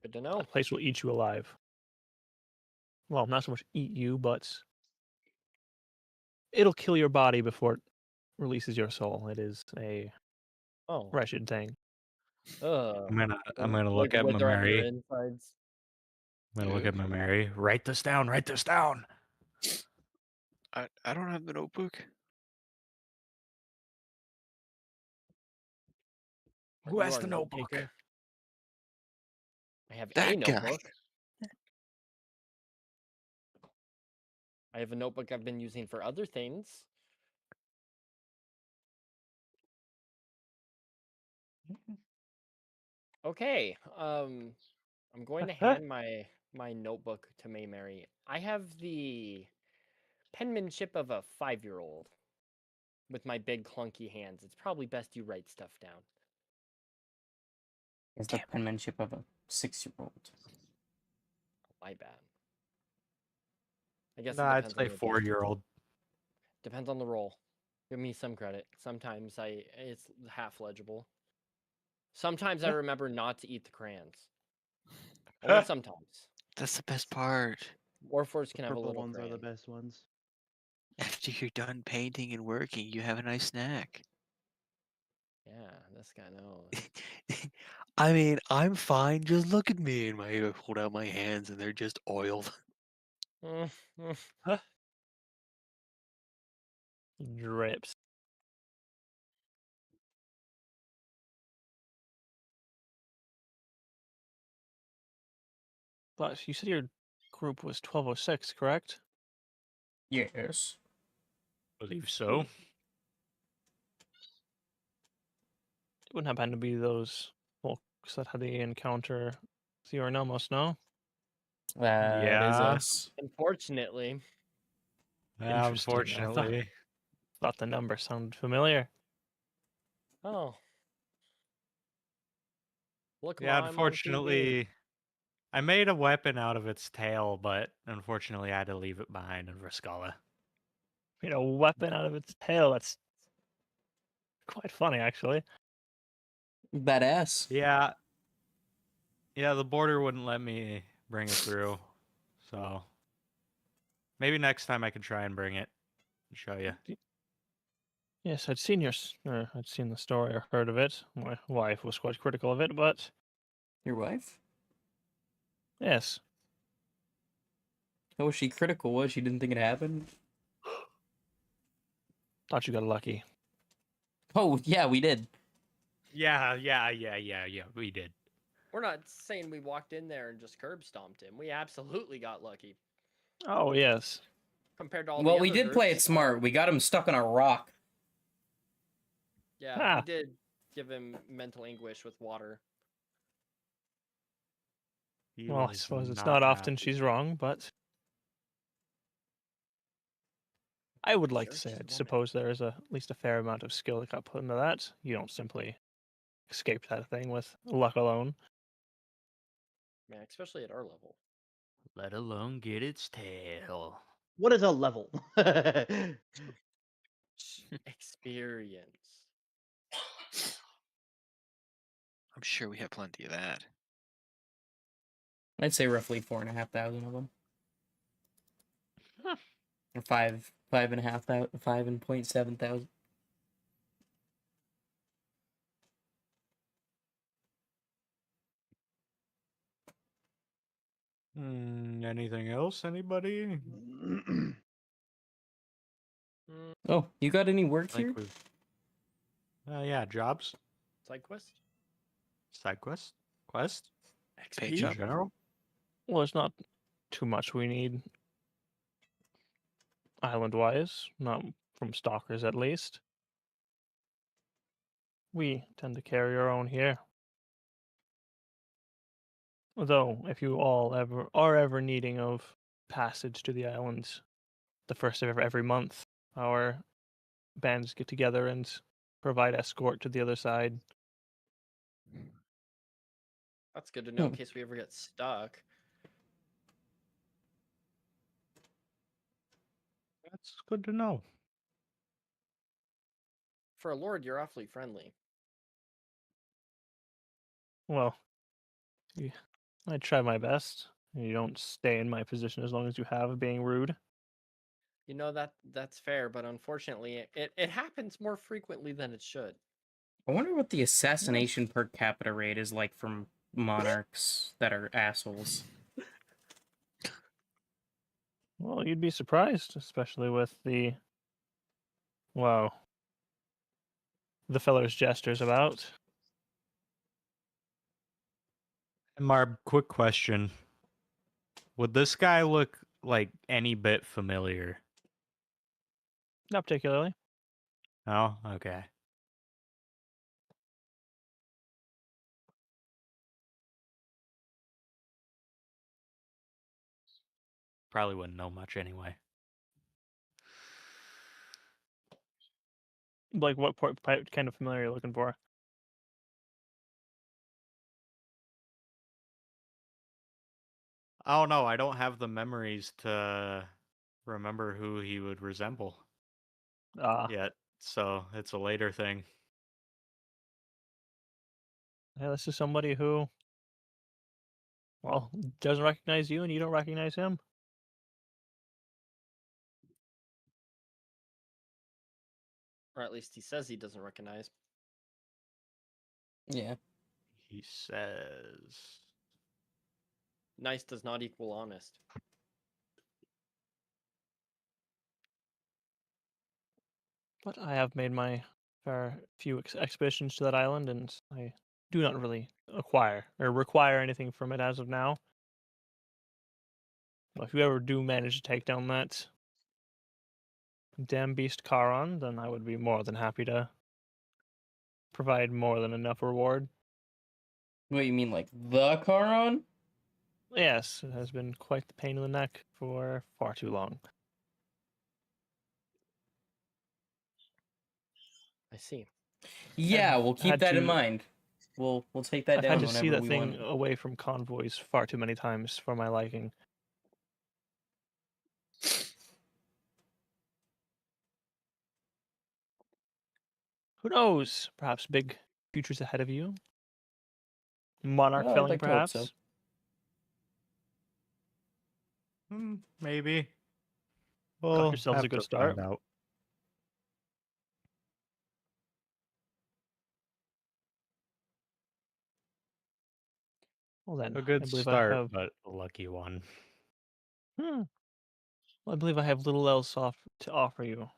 Good to know. The place will eat you alive. Well, not so much eat you, but it'll kill your body before it releases your soul. It is a Oh. wretched thing. I'm gonna look Like at my wither at your Mary. insides. I'm gonna look at my Mary. Write this down. Write this down. I don't have the notebook. Who You has are the a note notebook? taker. I have a That guy. notebook. I have a notebook I've been using for other things. Okay. I'm going to hand my notebook to May Mary. I have the penmanship of a 5-year-old with my big clunky hands. It's probably best you write stuff down. Is the penmanship of a 6-year-old. My bad. I guess Nah, it I'd depends on say the 4-year-old. depends on the role. Give me some credit. Sometimes it's half legible. Sometimes I remember not to eat the crayons. Only sometimes. That's the best part. Warforged can have a Purple little ones are the crayon. best ones. After you're done painting and working, you have a nice snack. Yeah, this guy knows. I mean, I'm fine. Just look at me and I hold out my hands and they're just oiled. Drips. But you said your group was 1206, correct? Yes. Believe so. It wouldn't happen to be those folks that had the encounter with you or Nomos, no? That is Yeah. us. Unfortunately, Interesting. Unfortunately. Thought the number sounded familiar. oh, look, Yeah, Ma, I'm on TV. unfortunately, I made a weapon out of its tail, but unfortunately I had to leave it behind in Vrskala. Made a weapon out of its tail. That's quite funny, actually. Badass. Yeah. Yeah, the border wouldn't let me bring it through. So maybe next time I can try and bring it and show you. Yes, I'd seen I'd seen the story or heard of it. My wife was quite critical of it, but Your wife? yes, How was she critical? Was she didn't think it happened? thought you got lucky. Oh, yeah, we did. Yeah, we did. We're not saying we walked in there and just curb stomped him. We absolutely got lucky Oh yes, compared to all Well, the we other did play it groups. smart. We got him stuck on a rock. Yeah, Ah. we did give him mental anguish with water. He well, I was suppose it's not often happy. she's wrong, but I would like Sure, to say she's a I woman. suppose there is at least a fair amount of skill that got put into that. You don't simply escape that thing with luck alone. Man, especially at our level. Let alone get its tail. What is a level? Experience. I'm sure we have plenty of that. I'd say roughly 4,500 of them. Huh. Or 5.7 thousand. Anything else? Anybody? Oh, you got any work I think here? we've. Yeah, jobs, Side quest? side quest, quest Paint in shop. general. Well, there's not too much we need island-wise, not from stalkers at least. We tend to carry our own here. Though, if you all are ever needing of passage to the islands, the first of every month, our bands get together and provide escort to the other side. That's good to know in Hmm. case we ever get stuck. That's good to know. For a lord, you're awfully friendly. Well, I try my best. You don't stay in my position as long as you have being rude. You know that's fair, but unfortunately, it happens more frequently than it should. I wonder what the assassination per capita rate is like from monarchs that are assholes. Well, you'd be surprised, especially with the fellow's gestures about. Marb, quick question. Would this guy look like any bit familiar? Not particularly. Oh, okay. Probably wouldn't know much anyway. Like, what kind of familiar are you looking for? Oh no, I don't have the memories to remember who he would resemble Yeah, yet, so it's a later thing. this is somebody who, well, doesn't recognize you and you don't recognize him. Or at least he says he doesn't recognize. Yeah. He says. Nice does not equal honest. But I have made my fair few expeditions to that island, and I do not really acquire or require anything from it as of now. But if you ever do manage to take down that damn beast Charon, then I would be more than happy to provide more than enough reward. What, you mean like the Charon? Yes, it has been quite the pain in the neck for far too long. I see. Yeah, we'll keep had that in to- mind. We'll take that I've down had to see whenever that we thing want. away from convoys far too many times for my liking. Who knows? Perhaps big futures ahead of you. Monarch Well, I'd felling, like to hope perhaps. so. Maybe. Got yourselves a have good to start. find out. Well then, A good I believe start, I have. but a lucky one. Well, I believe I have little else to offer you,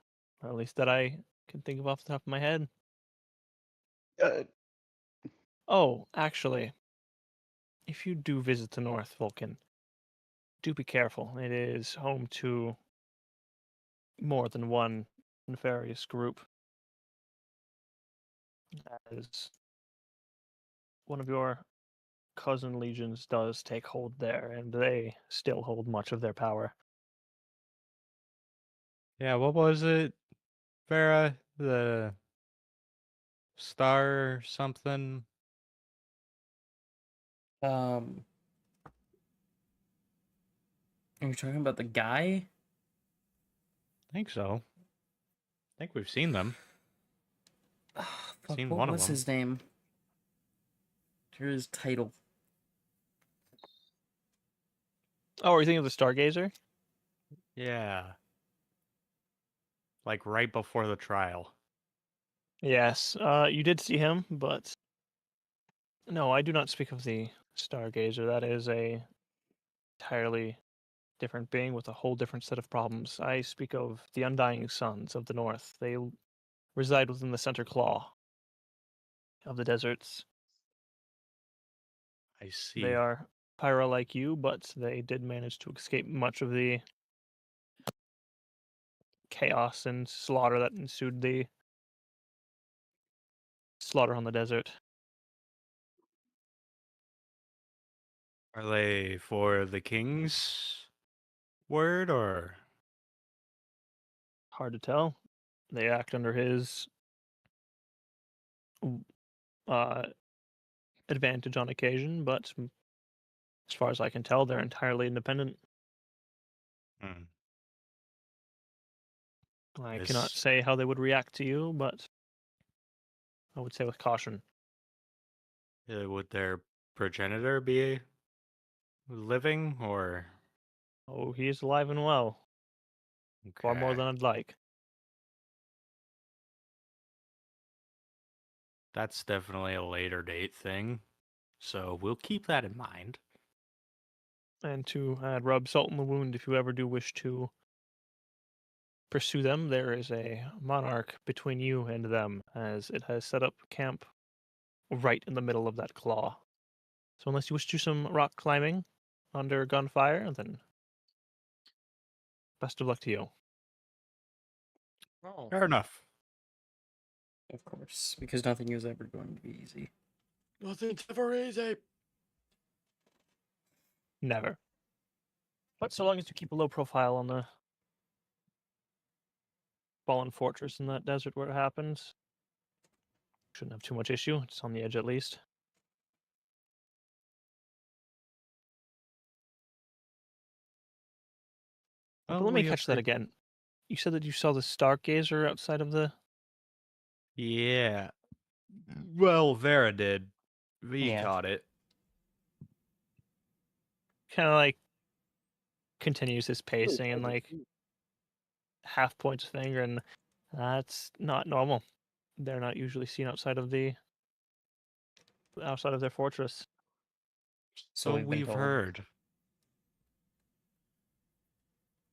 or at least that I can think of off the top of my head. Oh, actually, if you do visit the North Vulcan, do be careful. It is home to more than one nefarious group. As one of your cousin legions does take hold there, and they still hold much of their power. Yeah, what was it, Vera? The star something? Are you talking about the guy? I think so. I think we've seen them. Fuck, Seen what one of was them. his name? Here's his title. Oh, are you thinking of the Stargazer? Yeah. Like right before the trial. Yes, you did see him, but no, I do not speak of the Stargazer. That is a entirely different being with a whole different set of problems. I speak of the Undying Sons of the North. They reside within the center claw of the deserts. I see. They are pyro like you, but they did manage to escape much of the chaos and slaughter that ensued the slaughter on the desert. Are they for the king's word or? Hard to tell. They act under his uh, advantage on occasion, but as far as I can tell, they're entirely independent. Hmm. I cannot This- say how they would react to you, but I would say with caution. Would their progenitor be living or? Oh, he is alive and well, far more Okay. than I'd like. That's definitely a later date thing. So we'll keep that in mind. And to rub salt in the wound, if you ever do wish to pursue them, there is a monarch between you and them, as it has set up camp right in the middle of that claw. So unless you wish to do some rock climbing under gunfire, then best of luck to you. Oh, Fair enough. Of course, because nothing is ever going to be easy. nothing's ever easy. Never. But so long as you keep a low profile on the fallen fortress in that desert where it happens, shouldn't have too much issue. It's on the edge at least. But Well, let me we catch that appre- again. You said that you saw the stargazer outside of the. Yeah. Well, Vera did. We Yeah. caught it. Kind of like continues his pacing and like half points a finger, and that's not normal. They're not usually seen outside of their fortress. So we've been we've told. heard.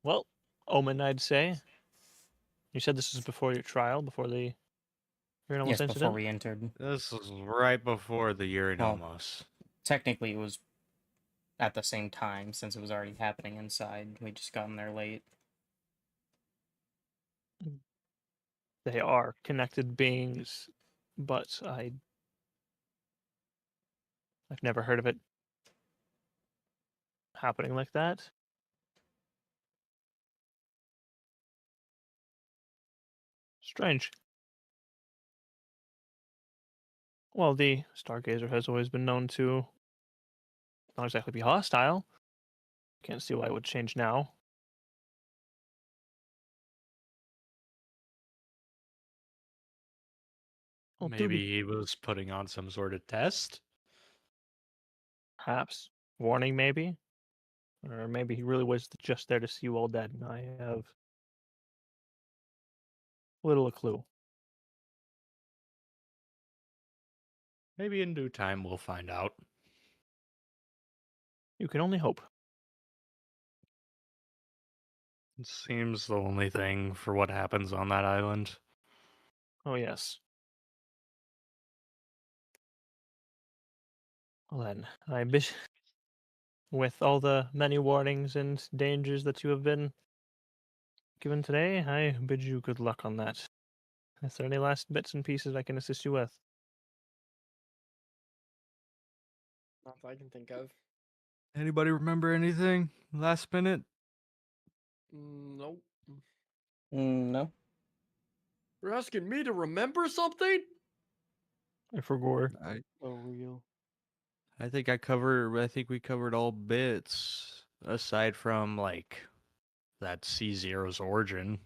Well, Omen, I'd say. You said this is before your trial, before the Uranos Yes, before incident. we entered. This was right before the Well, Uranomos. technically, it was at the same time since it was already happening inside. We just got in there late. They are connected beings, but I've never heard of it happening like that. Strange. Well, the Stargazer has always been known to not exactly be hostile. Can't see why it would change now. Well, Maybe he was putting on some sort of test. perhaps warning, maybe, or maybe he really was just there to see you all dead. And I have little a clue. Maybe in due time we'll find out. You can only hope. It seems the only thing for what happens on that island. Oh yes. Well then, I bid, with all the many warnings and dangers that you have been given today, I bid you good luck on that. Is there any last bits and pieces I can assist you with? Not that I can think of. Anybody remember anything last minute? Nope. No. You're asking me to remember something? I forgot. Oh, real. I think we covered all bits aside from like that C0's origin.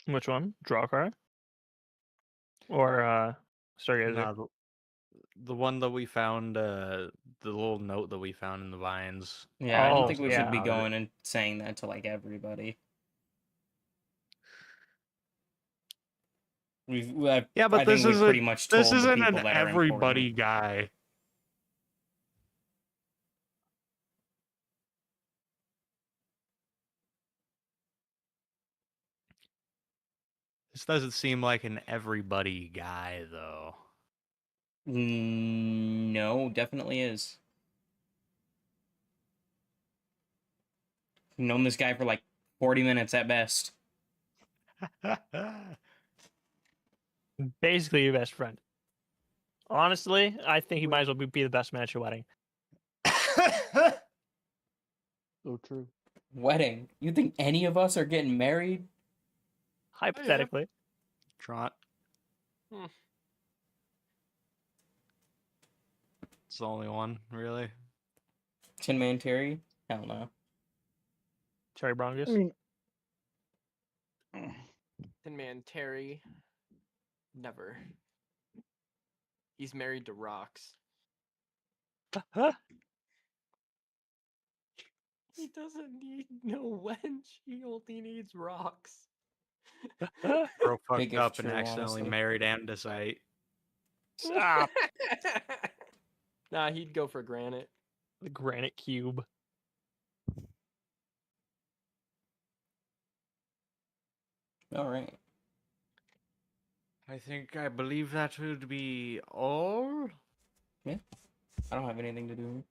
Which one? Draw card? Or Stargazer? Nah, the one that we found, the little note that we found in the vines. Yeah, I don't Oh, think we yeah. should be going and saying that to like everybody. Yeah, but I this think we've isn't pretty much told this the isn't people an that are everybody important. guy. This doesn't seem like an everybody guy though. No, definitely is. I've known this guy for like 40 minutes at best. Basically your best friend. Honestly, I think he might as well be the best man at your wedding. So true. Wedding? You think any of us are getting married? Hypothetically. Trot. It's the only one, really. Tin Man Terry? Hell no. Terry Brongus. I mean, Tin Man Terry. Never. He's married to rocks. He doesn't need no wench. He only needs rocks. Bro fucked Big if up and true, accidentally honestly. married andesite. Stop. Nah, he'd go for granite. The granite cube. Alright. I believe that would be all. I don't have anything to do.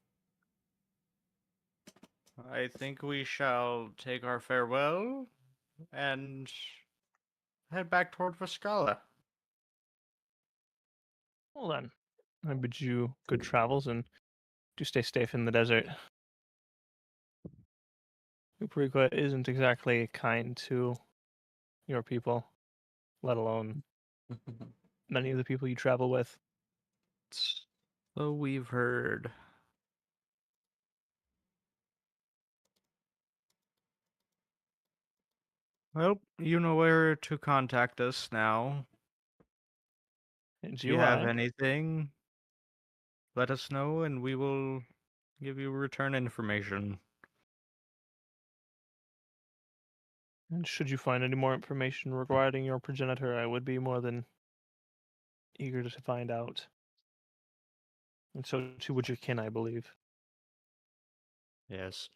I think we shall take our farewell and head back toward Vascala. Well then, I bid you good travels and do stay safe in the desert. Uprika isn't exactly kind to your people, let alone many of the people you travel with. So we've heard. Well, you know where to contact us now. And If you have anything, let us know and we will give you return information. And should you find any more information regarding your progenitor, I would be more than eager to find out. And so too would your kin, I believe. Yes.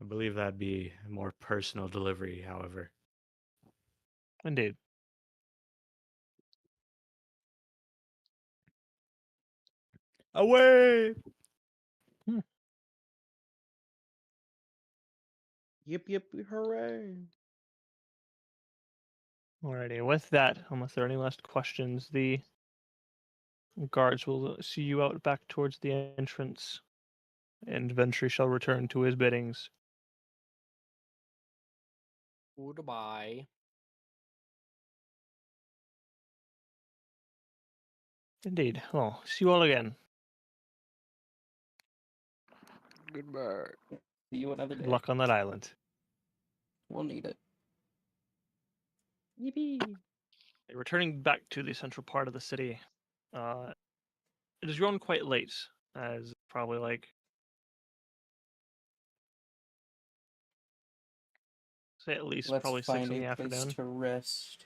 I believe that'd be a more personal delivery, however. Indeed. Away! Yip yip hooray! Alrighty, with that, unless there are any last questions, the guards will see you out back towards the entrance, and Ventry shall return to his biddings. Goodbye. Indeed. Well, see you all again. Goodbye. See you another day. Good luck on that island. We'll need it. Yippee! Returning back to the central part of the city, it has grown quite late, as probably like, say at least Let's probably 6 find in the a place afternoon. to rest.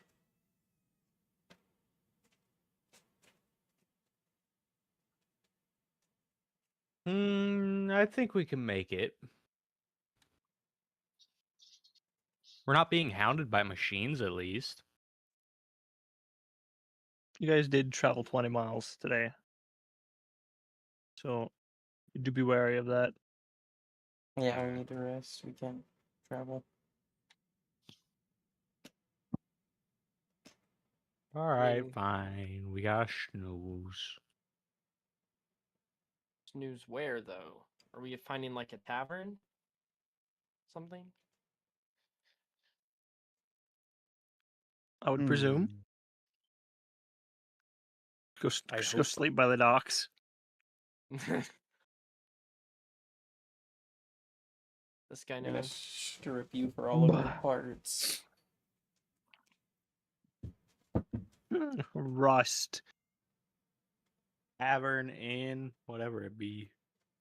I think we can make it. We're not being hounded by machines, at least. You guys did travel 20 miles today, so do be wary of that. Yeah, we need to rest. We can't travel. All right, mean- fine. We got snooze. Snooze where though? Are we finding like a tavern? Something? I would presume. Go, I just go hope- sleep by the docks. This guy I'm gonna knows. strip you for all of your parts. Rust. Tavern, inn, whatever it be.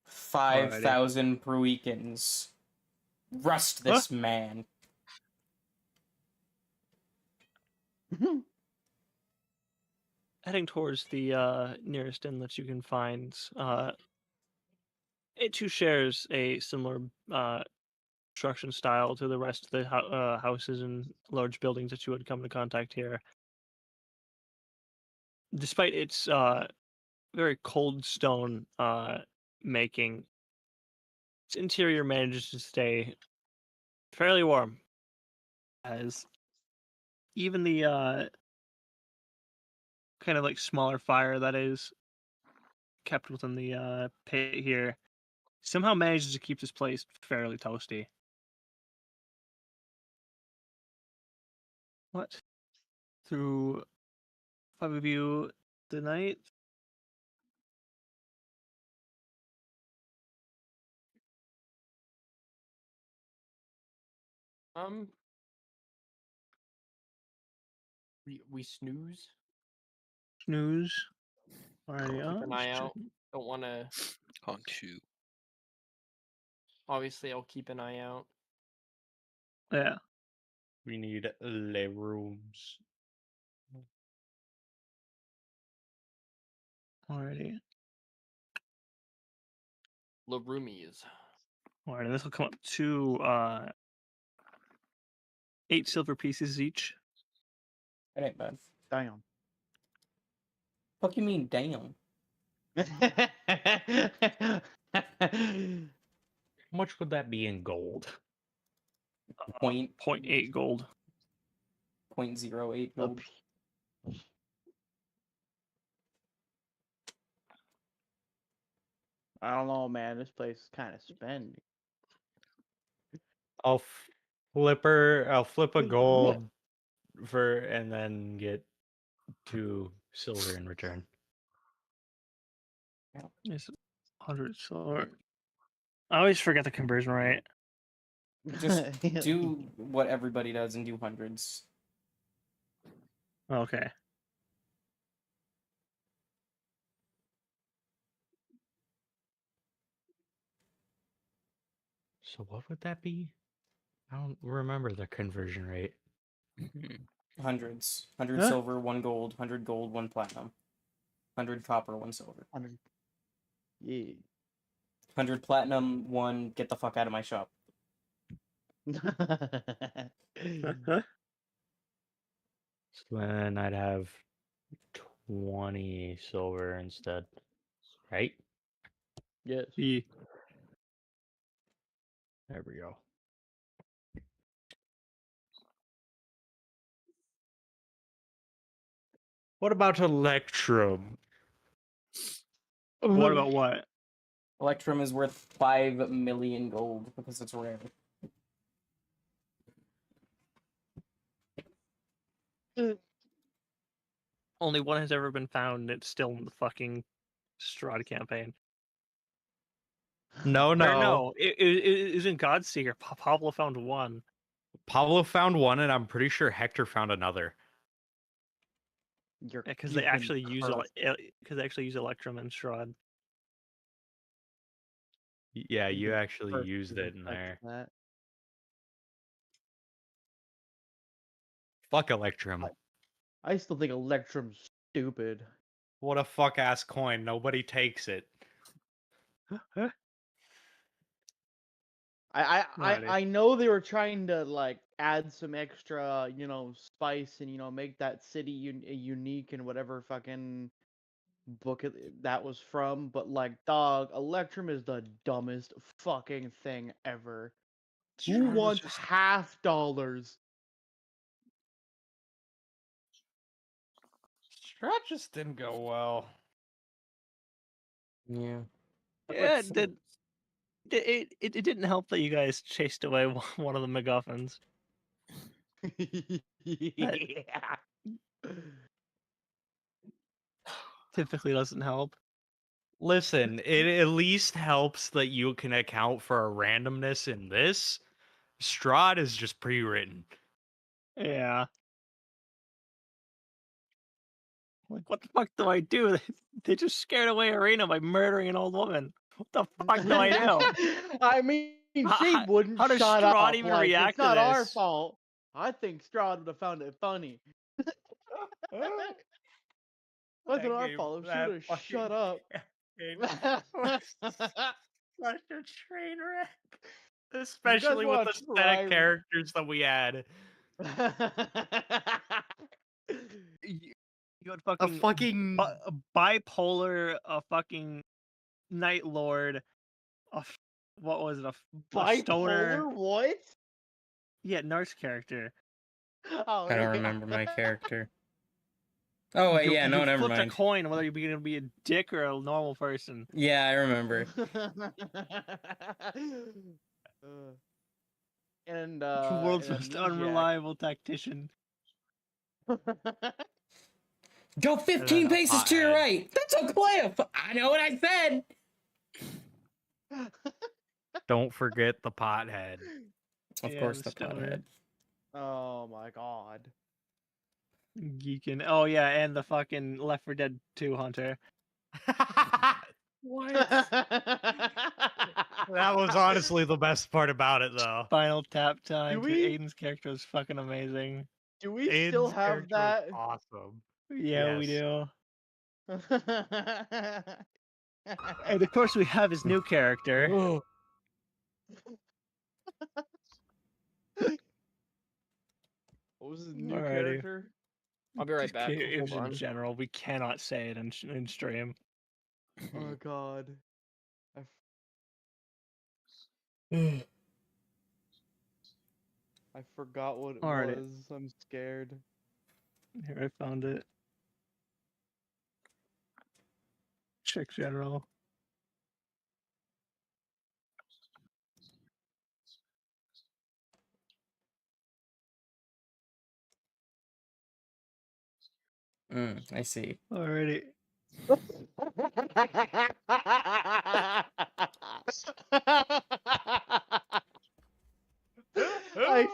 5,000 per weekends. Rust this man. Heading towards the nearest inn that you can find, it too shares a similar construction style to the rest of the houses and large buildings that you would come into contact here. Despite its very cold stone making, its interior manages to stay fairly warm, as even the kind of like smaller fire that is kept within the pit here somehow manages to keep this place fairly toasty. What? Through 5 of you the night? We snooze. Snooze. Alrighty, Keep an just eye out. checking. Don't want to. On two. Obviously, I'll keep an eye out. Yeah. We need le rooms. Alrighty. La roomies. Alright, and this will come up to 8 silver pieces each. That ain't bad. Damn. Fuck you mean, damn? How much would that be in gold? 0.8 gold. 0.08 gold. I don't know, man. This place is kind of spendy. I'll flip a gold for and then get 2 silver in return. It's 100 silver. I always forget the conversion rate. Just do what everybody does and do hundreds. Okay. So what would that be? I don't remember the conversion rate. Hundreds. 100 Huh? silver, 1 gold, 100 gold, 1 platinum. 100 copper, 1 silver. 100. Yeah. 100 platinum, 1 get the fuck out of my shop. So then I'd have 20 silver instead, right? Yes. Yeah. There we go. What about Electrum? What about what? Electrum is worth 5 million gold because it's rare. Only one has ever been found. It's still in the fucking Strahd campaign. No, Or no. no, it was in Godseeker. Pablo found one. Pablo found one, and I'm pretty sure Hector found another. Because they actually use Electrum and Strahd. Yeah, you can actually curse used me it in like there. that. Fuck Electrum. I still think Electrum's stupid. What a fuck ass coin. Nobody takes it. Alrighty. I know they were trying to like add some extra, spice and make that city unique and whatever fucking book that was from, but like dog, Electrum is the dumbest fucking thing ever. Who wants $50? Strat just didn't go well. Yeah. Yeah, it didn't help that you guys chased away one of the MacGuffins. Yeah. Typically doesn't help. Listen, it at least helps that you can account for a randomness in this. Strahd is just pre-written. Yeah. Like, what the fuck do I do? They just scared away Arena by murdering an old woman. What the fuck do I do? I mean, she wouldn't how does shut Strahd up. even Like, react it's to not our this? fault. I think Strahd would have found it funny. Wasn't our fault. If she would have shut up. Such a train wreck. Especially with wanna the set try- of characters that we had. You had A fucking a bipolar, a fucking Night Lord, what was it? A stoner. Bipolar? What? Yeah, Nar's character. Oh, I don't remember my character. Oh, wait, yeah, no, you never flipped mind. a coin whether you're going to be a dick or a normal person. Yeah, I remember. And The world's and most Amnesiac. unreliable tactician. Go 15 a paces to your pothead. right. That's a cliff. I know what I said. Don't forget the pothead. Of Yeah, course, the the stoner. pothead. Oh my god. Geeking. Oh, yeah, and the fucking Left 4 Dead 2 hunter. What? That was honestly the best part about it, though. Final tap time. Do we- Aiden's character was fucking amazing. Do we still Aiden's have character that? was awesome. Yeah, we Yes. do. And of course, we have his new character. What was his new Alrighty. character? I'll be right back. It was Hold in on. general. We cannot say it in stream. Oh god. I forgot what it Alrighty. was. I'm scared. Here, I found it. Check general. I see. Alrighty.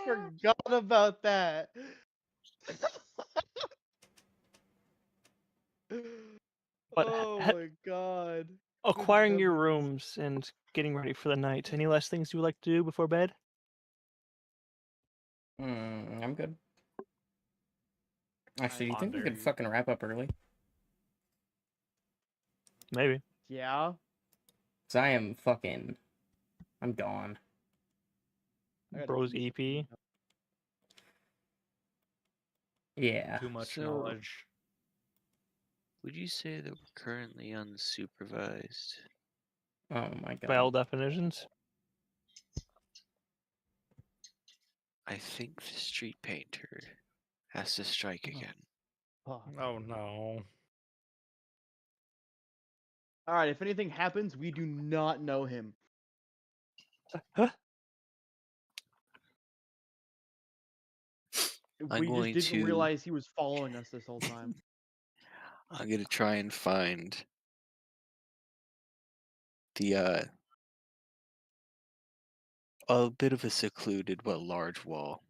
forgot about that. But Oh my god. Good acquiring your heavens. rooms and getting ready for the night, any last things you would like to do before bed? I'm good. Actually, do you think we could Pondering. fucking wrap up early? Maybe. Yeah. Cause I am fucking. I'm gone. I gotta Bros eat EP. something. Yeah. Too much So- knowledge. Would you say that we're currently unsupervised? Oh my god. By all definitions. I think the street painter has to strike again. Fuck. Oh no. Alright, if anything happens, we do not know him. I'm We just going didn't to- realize he was following us this whole time. I'm gonna try and find the a bit of a secluded but large wall.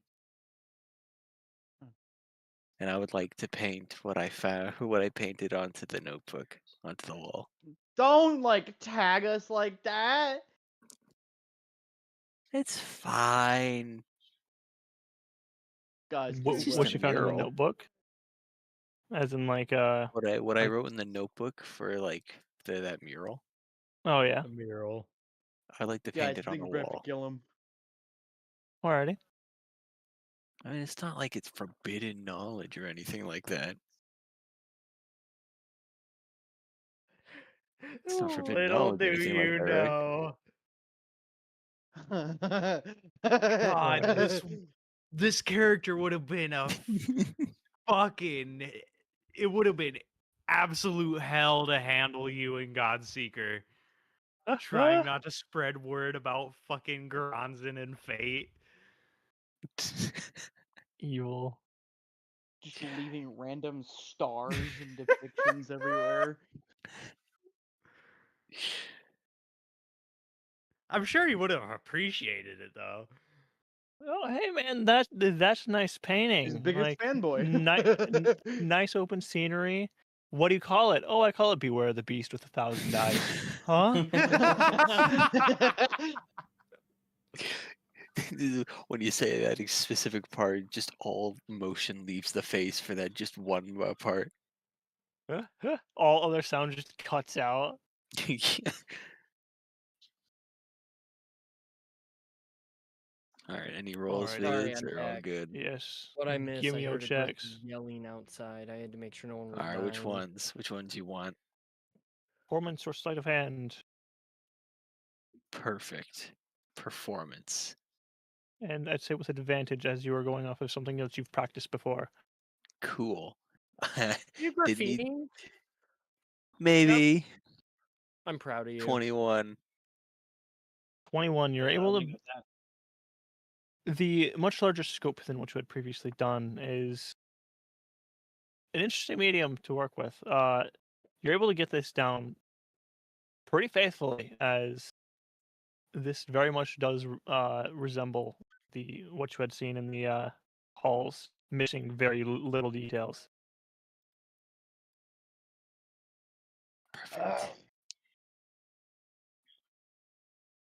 And I would like to paint what I found, what I painted onto the notebook, onto the wall. Don't like tag us like that. It's fine. Guys, It's What, just what a you found in the mural. notebook? As in, like, What I like- wrote in the notebook for like that mural. oh yeah. A mural. I like to guys, paint I it on think the we're gonna have wall. to kill him. Alrighty. I mean, it's not like it's forbidden knowledge or anything like that. It's not forbidden Little knowledge or do anything like you that, right? know. God, this character would have been a fucking. It would have been absolute hell to handle you in Godseeker. Trying not to spread word about fucking Granzin and Fate. Evil. Just leaving random stars and depictions everywhere. I'm sure he would have appreciated it though. Oh, hey man, that's nice painting. His biggest like, fanboy. nice open scenery. What do you call it? Oh, I call it Beware the Beast with 1,000 eyes. Huh? When you say that specific part, just all motion leaves the face for that just one part. All other sound just cuts out. All right, any rolls, Alright. Sorry, Vids? I'm They're all back. good. Yes. What I missed, Give I me heard a bunch Oshax. of yelling outside. I had to make sure no one was All right, dying. which ones? Which ones you want? Performance or sleight of hand. Perfect performance. And I'd say with advantage as you are going off of something else you've practiced before. Cool. You Didn't need- graffitiing? Maybe I'm proud of you. 21. 21, you're Yeah, able leave to. it at that. The much larger scope than what you had previously done is an interesting medium to work with. You're able to get this down pretty faithfully, as this very much does resemble what you had seen in the halls, missing very little details. Perfect.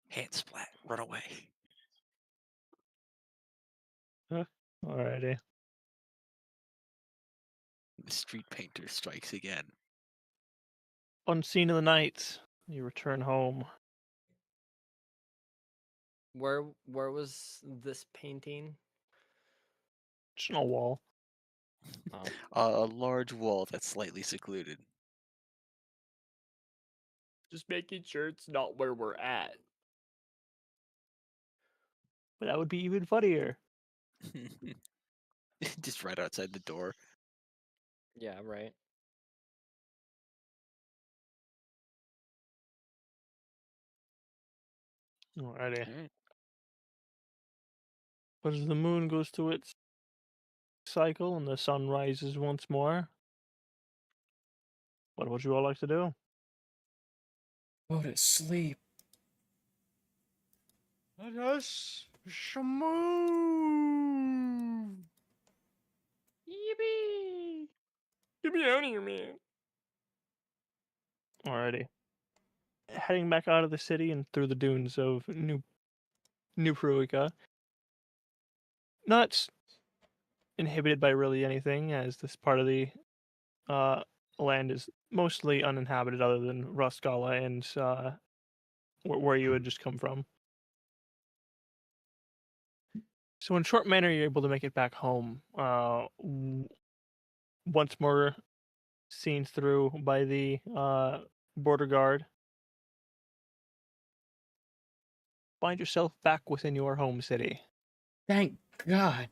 Hand splat. Run away. Alrighty. The street painter strikes again. Unseen in the night, you return home. Where was this painting? Just on a wall. Oh. A large wall that's slightly secluded. Just making sure it's not where we're at. But that would be even funnier. Just right outside the door. Yeah, right. Alrighty. Alright. But as the moon goes through its cycle and the sun rises once more, what would you all like to do? Go to sleep. Let us schmoo. out of here, man. Alrighty. Heading back out of the city and through the dunes of New Pruica. Not inhibited by really anything, as this part of the land is mostly uninhabited other than Rustgala and where you had just come from. So in short manner, you're able to make it back home. Once more seen through by the border guard. Find yourself back within your home city. Thank God.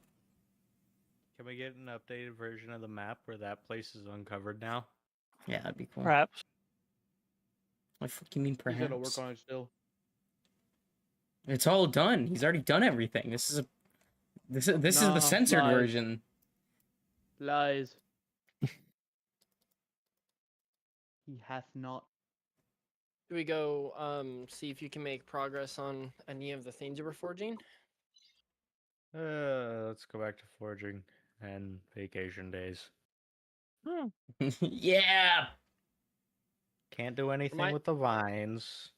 Can we get an updated version of the map where that place is uncovered now? Yeah, that'd be cool. Perhaps. What the fuck you mean He's perhaps? gonna work on it still. It's all done. He's already done everything. This is the Nah, censored lies. version. Lies. He hath not. Do we go see if you can make progress on any of the things you were forging? Let's go back to forging and vacation days. Yeah. Can't do anything My- with the vines.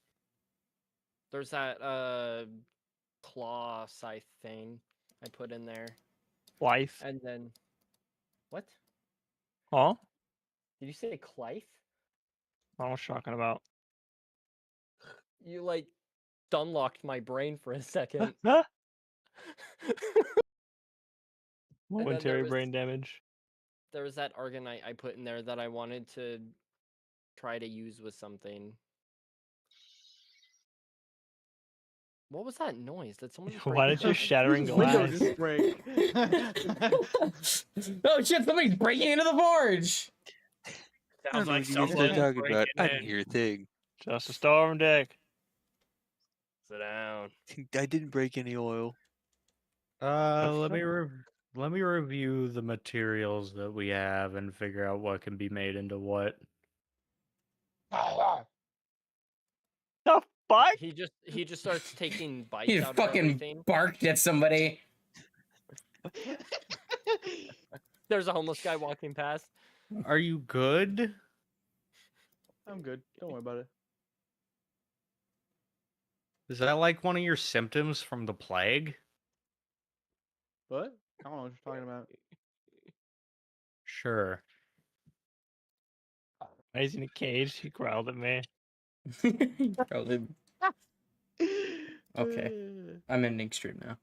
There's that claw scythe thing I put in there. Life. And then what? Huh? Did you say Clive? I was talking about. You like unlocked my brain for a second. Momentary was- brain damage. There was that argonite I put in there that I wanted to try to use with something. What was that noise? Did someone? just Why break did you down? shattering Window glass? just break. Oh shit! Somebody's breaking into the forge. I don't know what you guys are talking about. I didn't hear a thing. Just a storm deck. Sit down. I didn't break any oil. Let me review the materials that we have and figure out what can be made into what. The fuck? He just starts taking bites He out of fucking everything. barked at somebody. There's a homeless guy walking past. Are you good? I'm good. Don't worry about it. Is that like one of your symptoms from the plague? What? I don't know what you're talking about. Sure. He's in a cage. He growled at me. Probably. Okay. I'm ending stream now.